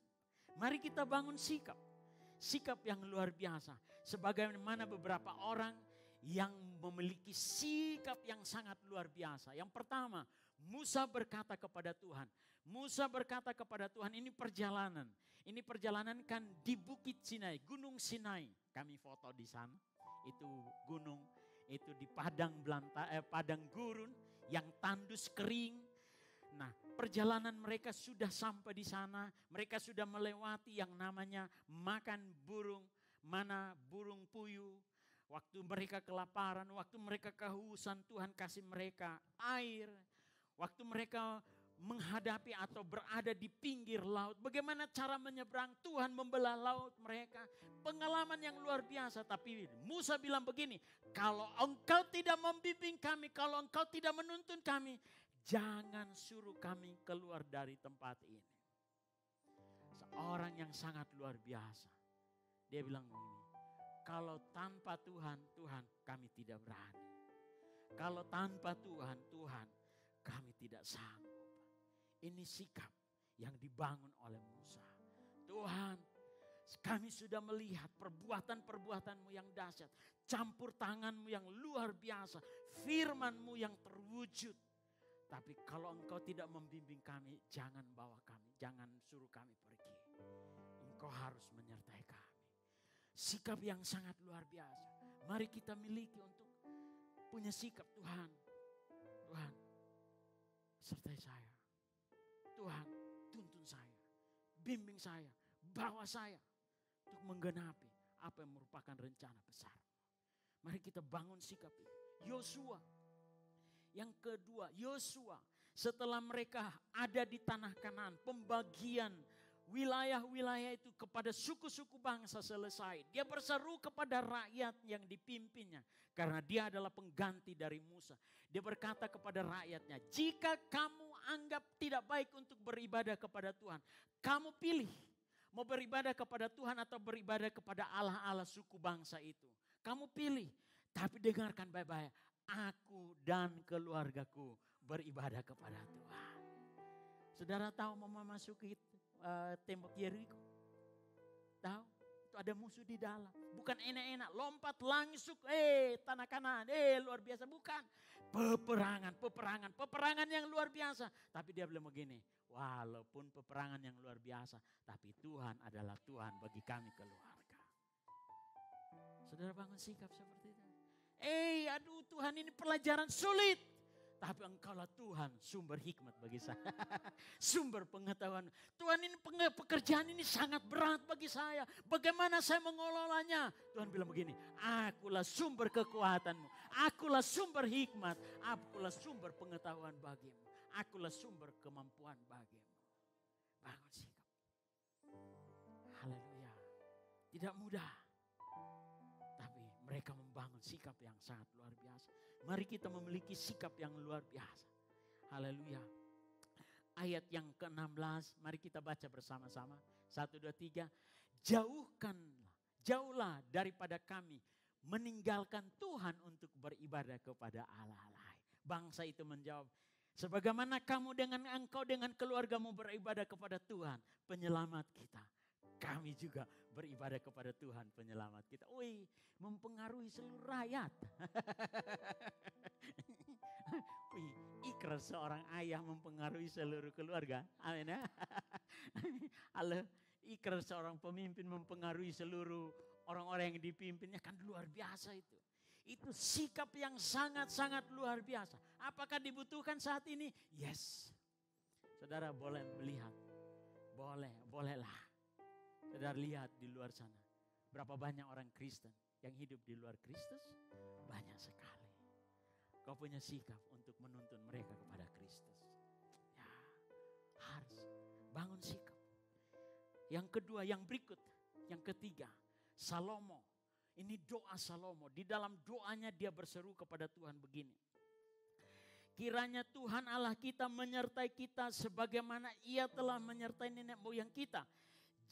Mari kita bangun sikap. Sikap yang luar biasa. Sebagaimana beberapa orang yang memiliki sikap yang sangat luar biasa. Yang pertama, Musa berkata kepada Tuhan. Musa berkata kepada Tuhan, ini perjalanan. Ini perjalanan kan di Bukit Sinai, Gunung Sinai. Kami foto di sana. Itu gunung, itu di padang gurun yang tandus kering. Nah, perjalanan mereka sudah sampai di sana. Mereka sudah melewati yang namanya makan burung puyuh. Waktu mereka kelaparan, waktu mereka kehausan, Tuhan kasih mereka air. Waktu mereka menghadapi atau berada di pinggir laut. Bagaimana cara menyeberang, Tuhan membelah laut mereka. Pengalaman yang luar biasa. Tapi Musa bilang begini, kalau engkau tidak membimbing kami, kalau engkau tidak menuntun kami, jangan suruh kami keluar dari tempat ini. Seorang yang sangat luar biasa. Dia bilang begini, kalau tanpa Tuhan kami tidak berani. Kalau tanpa Tuhan kami tidak sanggup. Ini sikap yang dibangun oleh Musa. Tuhan, kami sudah melihat perbuatan-perbuatanmu yang dahsyat. Campur tanganmu yang luar biasa. Firmanmu yang terwujud. Tapi kalau engkau tidak membimbing kami, jangan bawa kami. Jangan suruh kami pergi. Engkau harus menyertai kami. Sikap yang sangat luar biasa. Mari kita miliki untuk punya sikap Tuhan. Tuhan, sertai saya. Tuhan, tuntun saya. Bimbing saya. Bawa saya. Untuk menggenapi apa yang merupakan rencana besar. Mari kita bangun sikap itu. Yosua. Yang kedua, Yosua. Setelah mereka ada di tanah Kanaan, pembagian wilayah-wilayah itu kepada suku-suku bangsa selesai. Dia berseru kepada rakyat yang dipimpinnya. Karena dia adalah pengganti dari Musa. Dia berkata kepada rakyatnya, jika kamu anggap tidak baik untuk beribadah kepada Tuhan, kamu pilih mau beribadah kepada Tuhan atau beribadah kepada Allah-Allah suku bangsa itu. Kamu pilih, tapi dengarkan baik-baik. Aku dan keluargaku beribadah kepada Tuhan. Saudara tahu mau memasuki tembok Yeriko? Tahu? Itu ada musuh di dalam. Bukan enak-enak, lompat langsung, tanah Kanaan, luar biasa. Bukan. Peperangan yang luar biasa. Tapi dia bilang begini, walaupun peperangan yang luar biasa, tapi Tuhan adalah Tuhan bagi kami keluarga. Saudara bangun sikap seperti itu. Aduh Tuhan, ini pelajaran sulit. Tapi engkaulah Tuhan sumber hikmat bagi saya. Sumber pengetahuan. Tuhan, ini pekerjaan ini sangat berat bagi saya. Bagaimana saya mengelolanya? Tuhan bilang begini, akulah sumber kekuatanmu. Akulah sumber hikmat. Akulah sumber pengetahuan bagimu. Akulah sumber kemampuan bagimu. Bangun sikap. Haleluya. Tidak mudah. Tapi Mereka membangun sikap yang sangat luar biasa. Mari kita memiliki sikap yang luar biasa. Haleluya. Ayat yang ke-16, mari kita baca bersama-sama. 1, 2, 3. Jauhlah daripada kami meninggalkan Tuhan untuk beribadah kepada Allah lain. Bangsa itu menjawab, sebagaimana kamu engkau dengan keluargamu beribadah kepada Tuhan, penyelamat kita. Kami juga beribadah kepada Tuhan penyelamat kita. Wih, mempengaruhi seluruh rakyat. Wih, ikrar seorang ayah mempengaruhi seluruh keluarga. Amin ya. Halo, ikrar seorang pemimpin mempengaruhi seluruh orang-orang yang dipimpinnya, kan luar biasa itu. Itu sikap yang sangat-sangat luar biasa. Apakah dibutuhkan saat ini? Yes. Saudara boleh melihat. Bolehlah. Saudara lihat di luar sana, berapa banyak orang Kristen yang hidup di luar Kristus? Banyak sekali. Kau punya sikap untuk menuntun mereka kepada Kristus. Ya, harus bangun sikap. Yang kedua, yang berikut, yang ketiga, Salomo. Ini doa Salomo. Di dalam doanya dia berseru kepada Tuhan begini. Kiranya Tuhan Allah kita menyertai kita sebagaimana Ia telah menyertai nenek moyang kita.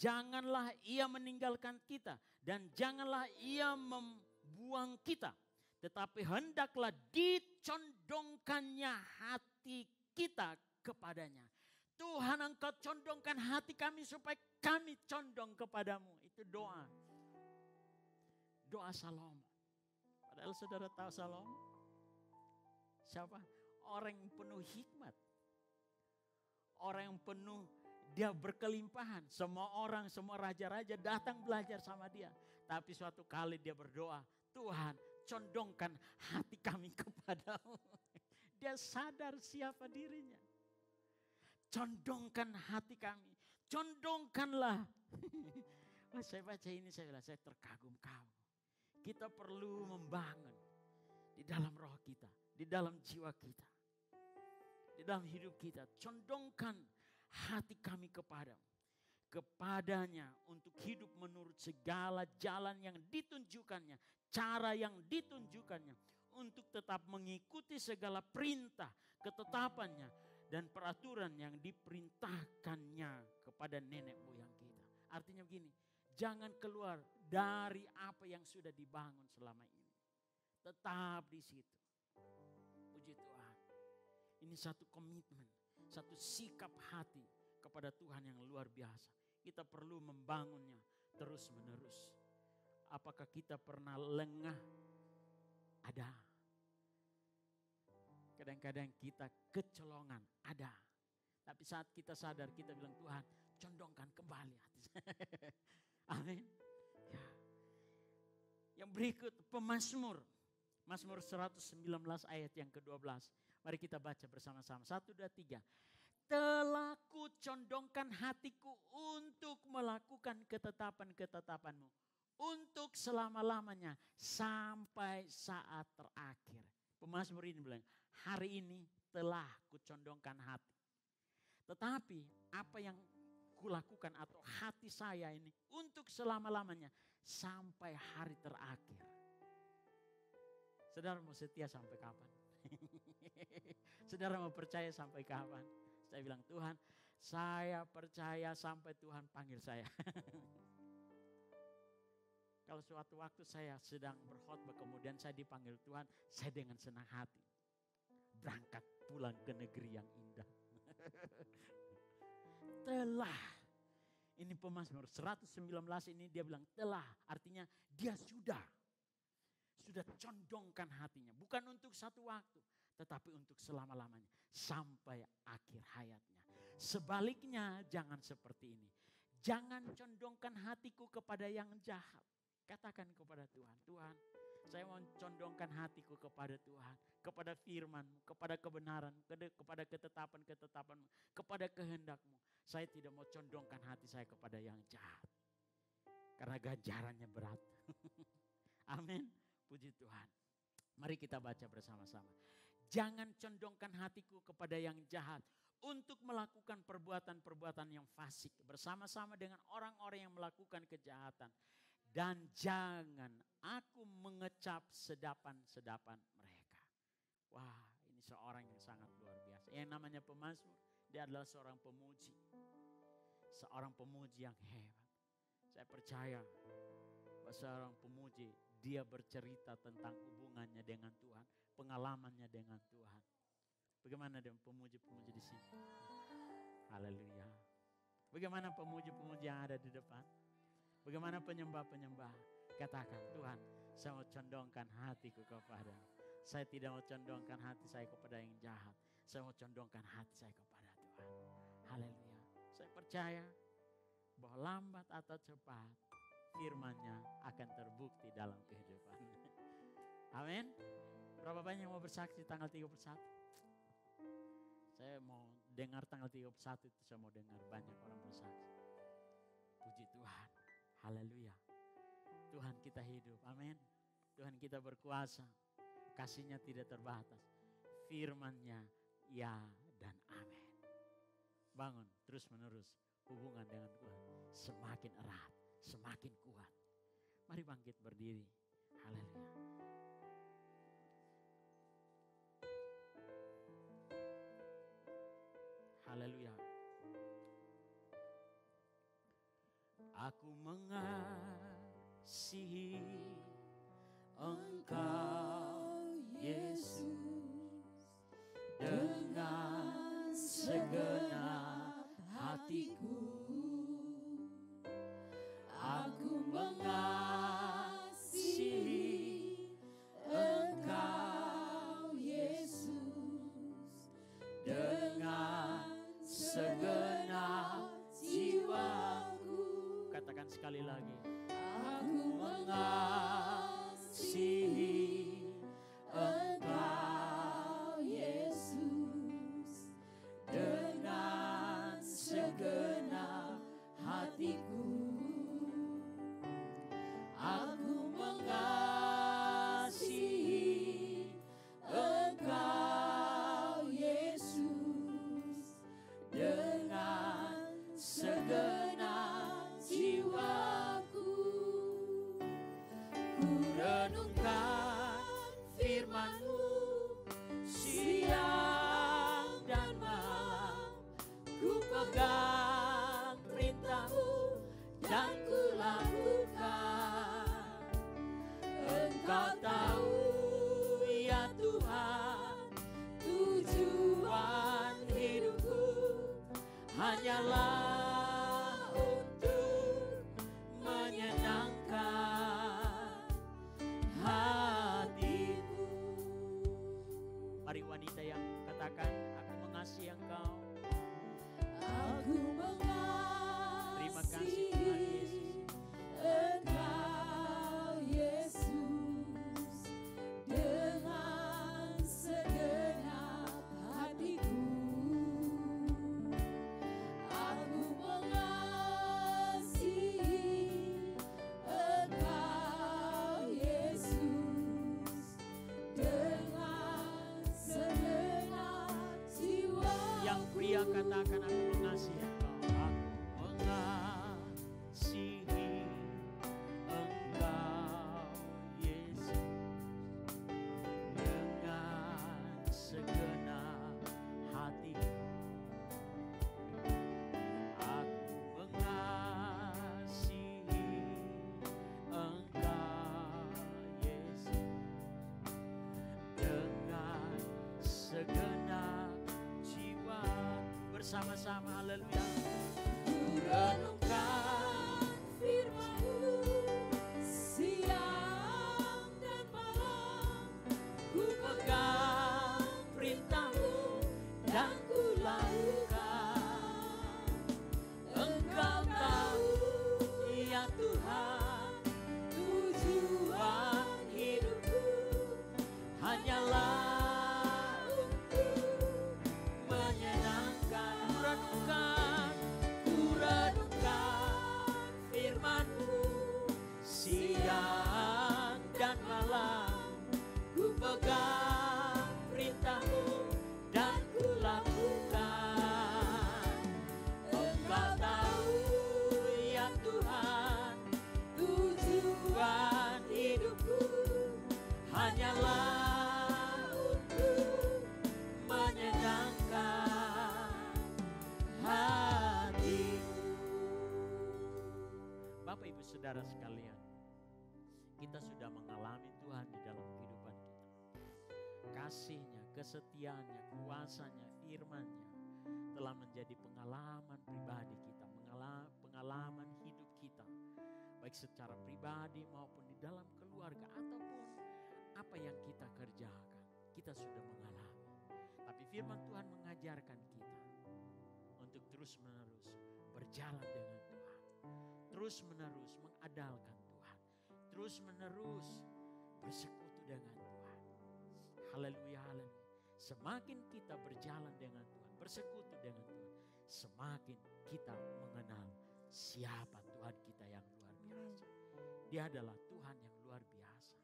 Janganlah Ia meninggalkan kita dan janganlah Ia membuang kita. Tetapi hendaklah dicondongkannya hati kita kepadanya. Tuhan, Engkau condongkan hati kami supaya kami condong kepadamu. Itu doa. Doa Salomo. Padahal saudara tahu Salomo? Siapa? Orang yang penuh hikmat. Orang yang penuh, dia berkelimpahan. Semua orang, semua raja-raja datang belajar sama dia. Tapi suatu kali dia berdoa, Tuhan condongkan hati kami kepadamu. Dia sadar siapa dirinya. Condongkan hati kami. Condongkanlah. Wah, saya baca ini saya terkagum-kagum. Kita perlu membangun di dalam roh kita, di dalam jiwa kita, di dalam hidup kita. Condongkan hati kami kepadanya untuk hidup menurut segala jalan yang ditunjukkannya, cara yang ditunjukkannya, untuk tetap mengikuti segala perintah, ketetapannya, dan peraturan yang diperintahkannya kepada nenek moyang kita. Artinya begini, jangan keluar dari apa yang sudah dibangun selama ini. Tetap di situ. Puji Tuhan. Ini satu komitmen, satu sikap hati kepada Tuhan yang luar biasa. Kita perlu membangunnya terus menerus. Apakah kita pernah lengah? Ada. Kadang-kadang kita kecolongan. Ada. Tapi saat kita sadar, kita bilang, Tuhan condongkan kembali hati saya. Amin. Ya. Yang berikut pemazmur. Mazmur 119 ayat yang ke-12. Mari kita baca bersama-sama. 1, 2, 3. Telah ku condongkan hatiku untuk melakukan ketetapan-ketetapanmu. Untuk selama-lamanya sampai saat terakhir. Pemazmur ini bilang, hari ini telah ku condongkan hati. Tetapi apa yang kulakukan atau hati saya ini untuk selama-lamanya sampai hari terakhir. Saudara mau setia sampai kapan? Saudara mau percaya sampai kapan? Saya bilang, Tuhan, saya percaya sampai Tuhan panggil saya. Kalau suatu waktu saya sedang berkhotbah kemudian saya dipanggil Tuhan, saya dengan senang hati berangkat pulang ke negeri yang indah. Telah, ini pemazmur 119 ini dia bilang telah, artinya dia sudah condongkan hatinya. Bukan untuk satu waktu, tetapi untuk selama-lamanya. Sampai akhir hayatnya. Sebaliknya jangan seperti ini. Jangan condongkan hatiku kepada yang jahat. Katakan kepada Tuhan, Tuhan saya mau condongkan hatiku kepada Tuhan. Kepada firman-Mu, kepada kebenaran, kepada ketetapan-ketetapan-Mu, kepada kehendak-Mu. Saya tidak mau condongkan hati saya kepada yang jahat. Karena ganjarannya berat. Amin. Puji Tuhan. Mari kita baca bersama-sama. Jangan condongkan hatiku kepada yang jahat untuk melakukan perbuatan-perbuatan yang fasik bersama-sama dengan orang-orang yang melakukan kejahatan. Dan jangan aku mengecap sedapan-sedapan mereka. Wah, ini seorang yang sangat luar biasa. Yang namanya pemazmur, dia adalah seorang pemuji. Seorang pemuji yang hebat. Saya percaya bahwa seorang pemuji, dia bercerita tentang hubungannya dengan Tuhan, pengalamannya dengan Tuhan. Bagaimana dengan pemuji-pemuji di sini? Haleluya. Bagaimana pemuji-pemuji yang ada di depan? Bagaimana penyembah-penyembah? Katakan, Tuhan, saya mau condongkan hatiku kepada. Saya tidak mau condongkan hati saya kepada yang jahat. Saya mau condongkan hati saya kepada Tuhan. Haleluya. Saya percaya bahwa lambat atau cepat firman-Nya akan terbukti dalam kehidupan. Amin. Berapa banyak yang mau bersaksi tanggal 31? Saya mau dengar tanggal 31 itu, saya mau dengar banyak orang bersaksi. Puji Tuhan. Haleluya. Tuhan kita hidup. Amin. Tuhan kita berkuasa. Kasih-Nya tidak terbatas. Firman-Nya ya dan amin. Bangun terus menerus hubungan dengan Tuhan. Semakin erat, semakin kuat. Mari bangkit berdiri. Haleluya. Haleluya. Aku mengasihi Engkau Yesus dengan segenap hatiku. Aku mengasihi Engkau Yesus dengan segenap jiwaku. Katakan sekali lagi. Aku mengasihi Engkau Yesus dengan segenap hatiku. Aku mengasihi Engkau Yesus dengan segenap jiwaku. Ku renungkan firman-Mu siang dan malam. Ku pegang perintah-Mu dan ku lakukan. Engkau tahu ya Tuhan, tujuan hidupku hanyalah untuk menyenangkan hatimu. Mari wanita yang katakan, aku mengasihi Engkau. Aku Terima kasih Tuhan Yesus. Engkau Yesus dengan segenap hatiku. Aku mengasihi Engkau Yesus dengan segenap jiwa. Yang pria katakan, aku mengasihi Engkau. Aku mengasihi Engkau Yesus dengan segenap hatiku. Aku mengasihi Engkau Yesus dengan segenap jiwa. Bersama-sama, haleluya. Ku renungkan firman-Mu siang dan malam. Ku pegang perintah-Mu dan ku lakukan. Engkau tahu ya Tuhan, tujuan hidupku hanyalah untuk menyenangkan. Renungkan kita sudah mengalami Tuhan di dalam kehidupan kita. Kasih-Nya, kesetiaan-Nya, kuasa-Nya, firman-Nya telah menjadi pengalaman pribadi kita, pengalaman hidup kita, baik secara pribadi maupun di dalam keluarga ataupun apa yang kita kerjakan, kita sudah mengalami. Tapi firman Tuhan mengajarkan kita untuk terus-menerus berjalan dengan Tuhan, terus-menerus mengandalkan Tuhan, terus-menerus bersekutu dengan Tuhan. Haleluya, haleluya. Semakin kita berjalan dengan Tuhan, bersekutu dengan Tuhan, semakin kita mengenal siapa Tuhan kita yang luar biasa. Dia adalah Tuhan yang luar biasa.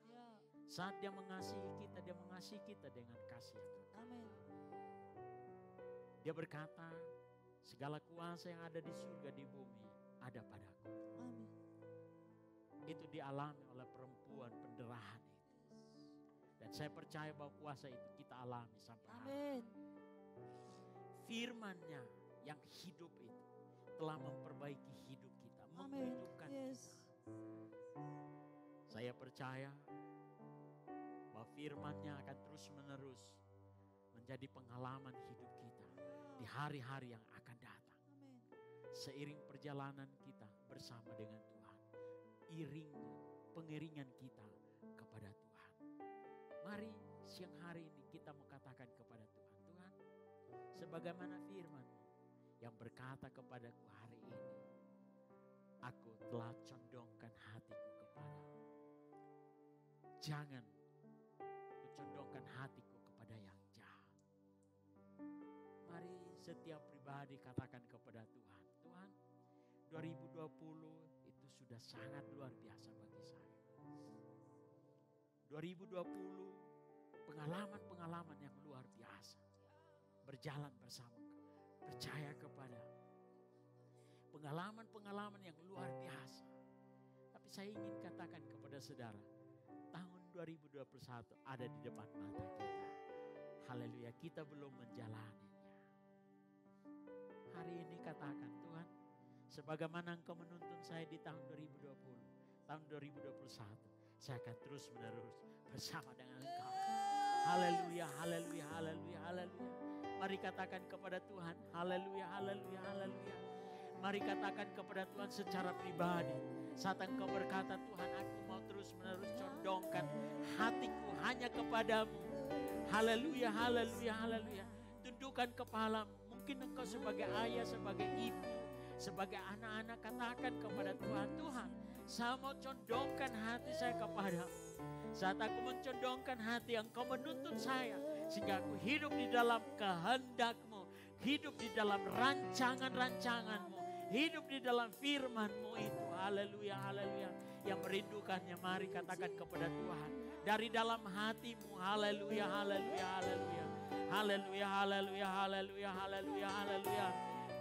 Saat Dia mengasihi kita dengan kasih yang kekal. Amin. Dia berkata, segala kuasa yang ada di surga di bumi ada padaku. Amin. Itu dialami oleh perempuan penderahan itu. Dan saya percaya bahwa kuasa itu kita alami sampai hari ini. Amin. Firman-Nya yang hidup itu telah memperbaiki hidup kita, Amin. menghidupkan Yes. kita. Saya percaya bahwa firman-Nya akan terus-menerus menjadi pengalaman hidup kita di hari-hari yang akan datang. Amin. Seiring perjalanan kita bersama dengan Tuhan, pengiringan kita kepada Tuhan. Mari siang hari ini kita mau katakan kepada Tuhan, Tuhan, sebagaimana firman-Mu yang berkata kepadaku hari ini, aku telah condongkan hatiku kepadamu. Jangan kucondongkan hatiku kepada yang jahat. Mari setiap pribadi katakan kepada Tuhan, Tuhan, 2020 itu sudah sangat luar biasa bagi saya. 2020 pengalaman-pengalaman yang luar biasa. Berjalan bersama, percaya kepada pengalaman-pengalaman yang luar biasa. Tapi saya ingin katakan kepada saudara, tahun 2021 ada di depan mata kita. Haleluya, kita belum menjalaninya. Hari ini katakan, Tuhan, sebagaimana Engkau menuntun saya di tahun 2020, tahun 2021, saya akan terus menerus bersama dengan Engkau. Haleluya, haleluya, haleluya, haleluya. Mari katakan kepada Tuhan, haleluya, haleluya, haleluya. Mari katakan kepada Tuhan secara pribadi. Saat engkau berkata, Tuhan, aku mau terus menerus condongkan hatiku hanya kepadamu. Haleluya, haleluya, haleluya. Tundukkan kepalamu. Mungkin engkau sebagai ayah, sebagai ibu, sebagai anak-anak, katakan kepada Tuhan, Tuhan, saya mau condongkan hati saya kepadamu. Saat aku mencondongkan hati, engkau menuntun saya, sehingga aku hidup di dalam kehendak-Mu, hidup di dalam rancangan-rancangan-Mu, hidup di dalam firman-Mu itu. Haleluya, haleluya. Yang merindukannya, mari katakan kepada Tuhan dari dalam hatimu. Haleluya, haleluya, haleluya. Haleluya, haleluya, haleluya, haleluya, haleluya.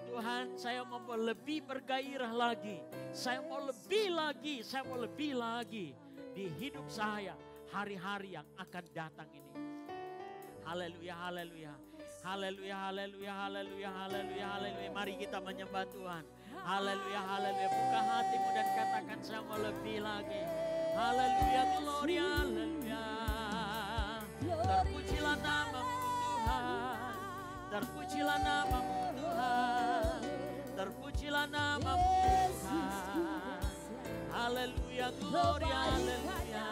Tuhan, saya mau lebih bergairah lagi. Saya mau lebih lagi, saya mau lebih lagi di hidup saya hari-hari yang akan datang ini. Haleluya, haleluya. Haleluya, haleluya, haleluya, haleluya, haleluya. Mari kita menyembah Tuhan. Haleluya, haleluya. Buka hatimu dan katakan, saya mau lebih lagi. Haleluya, gloria, haleluya. Terpujilah nama-Mu Tuhan. Terpujilah nama-Mu Tuhan. Terpujilah nama-Mu Tuhan. Haleluya, gloria, haleluya.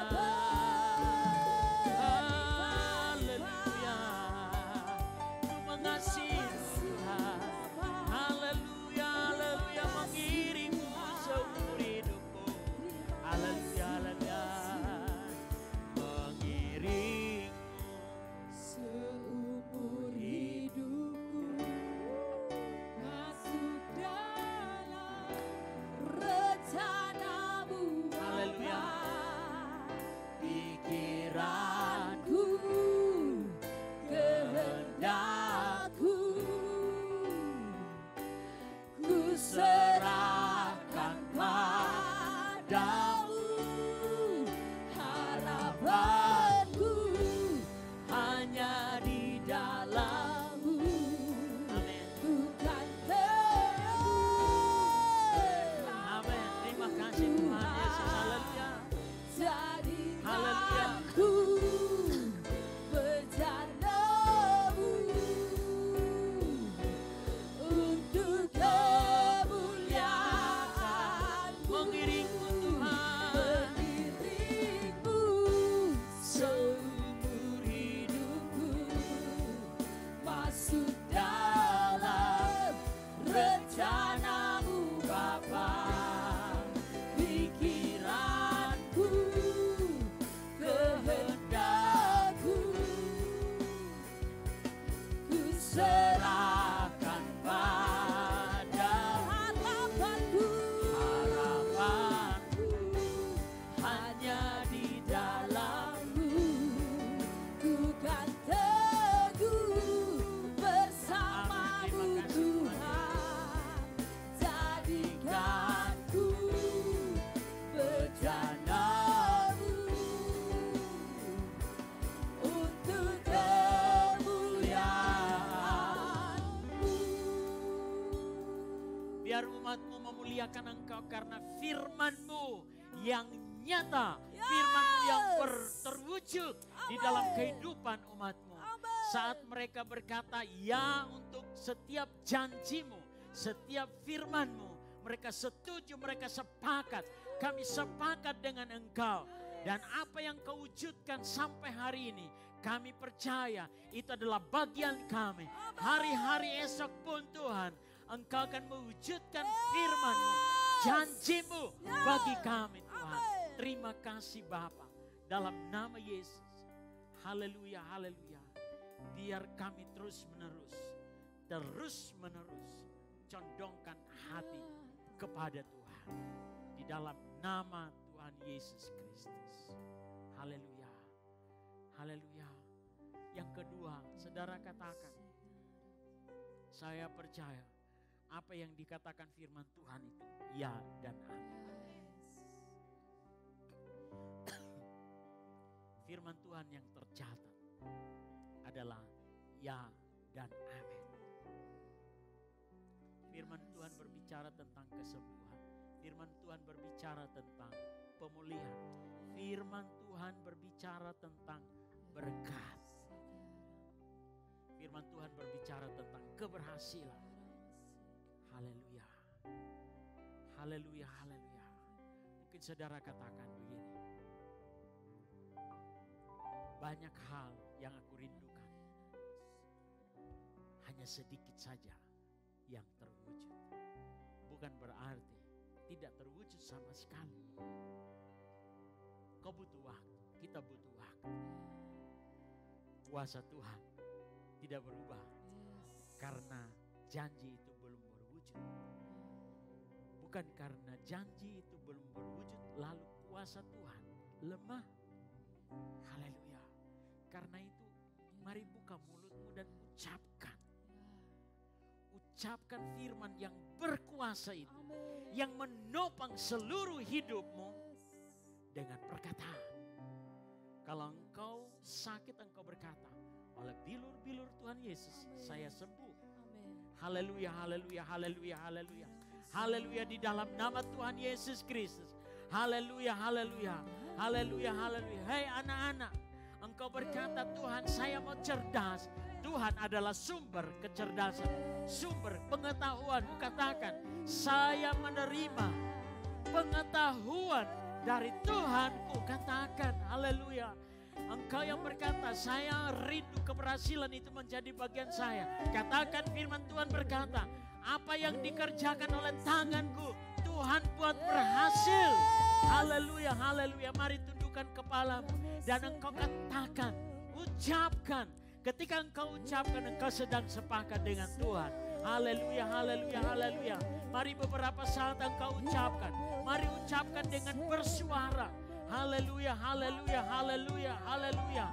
Haleluya. Ku mengasihi Tuhan. Haleluya, haleluya. Mengiringmu seumur hidupku. Haleluya, haleluya. Mengiringmu Seumur hidupku masuk dalam rencana-Mu. Haleluya. firman-Mu yang nyata, firman-Mu yang terwujud di dalam kehidupan umat-Mu. Saat mereka berkata ya untuk setiap janji-Mu, setiap firman-Mu, mereka setuju, mereka sepakat. Kami sepakat dengan Engkau. Dan apa yang Kau wujudkan sampai hari ini, kami percaya itu adalah bagian kami. Hari-hari esok pun Tuhan, Engkau akan mewujudkan firman-Mu, janji-Mu bagi kami Tuhan. Terima kasih Bapa, dalam nama Yesus. Haleluya, haleluya. Biar kami terus menerus condongkan hati kepada Tuhan. Di dalam nama Tuhan Yesus Kristus. Haleluya. Haleluya. Yang kedua, saudara katakan, saya percaya apa yang dikatakan firman Tuhan itu ya dan amin. Firman Tuhan yang tercatat adalah ya dan amin. Firman Tuhan berbicara tentang kesembuhan. Firman Tuhan berbicara tentang pemulihan. Firman Tuhan berbicara tentang berkat. Firman Tuhan berbicara tentang keberhasilan. Haleluya. Haleluya, haleluya. Mungkin saudara katakan begini. Banyak hal yang aku rindukan. Hanya sedikit saja yang terwujud. Bukan berarti tidak terwujud sama sekali. Kau butuh waktu, kita butuh waktu. Kuasa Tuhan tidak berubah karena janji itu belum berwujud. Bukan karena janji itu belum berwujud lalu kuasa Tuhan lemah. Haleluya. Karena itu mari buka mulutmu dan ucapkan. Ucapkan firman yang berkuasa itu. Yang menopang seluruh hidupmu dengan perkataan. Kalau engkau sakit, engkau berkata, oleh bilur-bilur Tuhan Yesus saya sembuh. Haleluya, haleluya, haleluya, haleluya. Haleluya di dalam nama Tuhan Yesus Kristus. Haleluya, haleluya, haleluya, haleluya. Hei anak-anak, engkau berkata Tuhan saya mau cerdas. Tuhan adalah sumber kecerdasan, sumber pengetahuan. Katakan, saya menerima pengetahuan dari Tuhanku. Katakan, haleluya. Engkau yang berkata, saya rindu keberhasilan itu menjadi bagian saya. Katakan firman Tuhan berkata, apa yang dikerjakan oleh tanganku, Tuhan buat berhasil. Haleluya, haleluya. Mari tundukkan kepalamu dan engkau katakan, ucapkan. Ketika engkau ucapkan, engkau sedang sepakat dengan Tuhan. Haleluya, haleluya, haleluya. Mari beberapa saat engkau ucapkan. Mari ucapkan dengan bersuara. Haleluya, haleluya, haleluya, haleluya.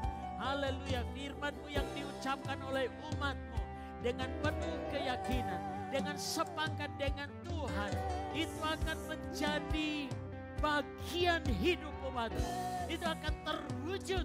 Haleluya, firman-Mu yang diucapkan oleh umat-Mu dengan penuh keyakinan, dengan sepakat dengan Tuhan, itu akan menjadi bagian hidup umat-Mu. Itu akan terwujud,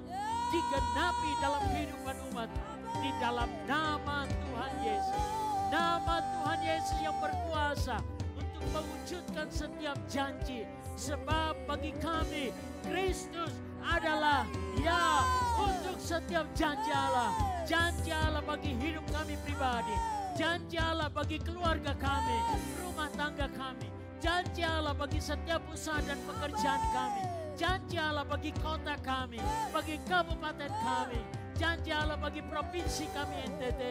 digenapi dalam kehidupan umat-Mu. Di dalam nama Tuhan Yesus. Nama Tuhan Yesus yang berkuasa untuk mewujudkan setiap janji. Sebab bagi kami, Kristus adalah ya untuk setiap janji Allah. Janji Allah bagi hidup kami pribadi. Janji Allah bagi keluarga kami, rumah tangga kami. Janji Allah bagi setiap usaha dan pekerjaan kami. Janji Allah bagi kota kami, bagi kabupaten kami. Janji Allah bagi provinsi kami NTT.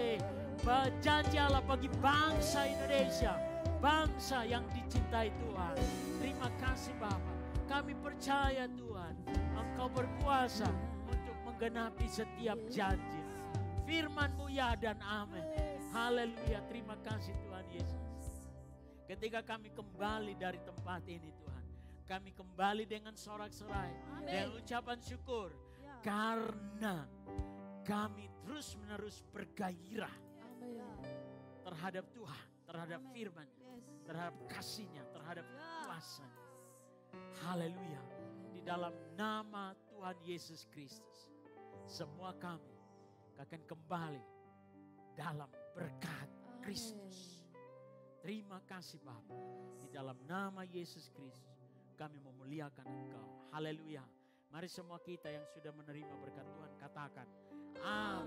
Janji Allah bagi bangsa Indonesia, bangsa yang dicintai Tuhan. Terima kasih Bapa. Kami percaya Tuhan, Engkau berkuasa untuk menggenapi setiap janji. Firman-Mu ya dan amin. Haleluya, terima kasih Tuhan Yesus. Ketika kami kembali dari tempat ini Tuhan, kami kembali dengan sorak-sorai, dengan ucapan syukur. Karena kami terus-menerus bergairah terhadap Tuhan, terhadap firman, terhadap kasih-Nya, terhadap kuasa-Nya. Haleluya. Di dalam nama Tuhan Yesus Kristus, semua kami akan kembali dalam berkat Kristus. Terima kasih Bapa. Di dalam nama Yesus Kristus, Kami memuliakan Engkau. Haleluya. Mari semua kita yang sudah menerima berkat Tuhan katakan, amin.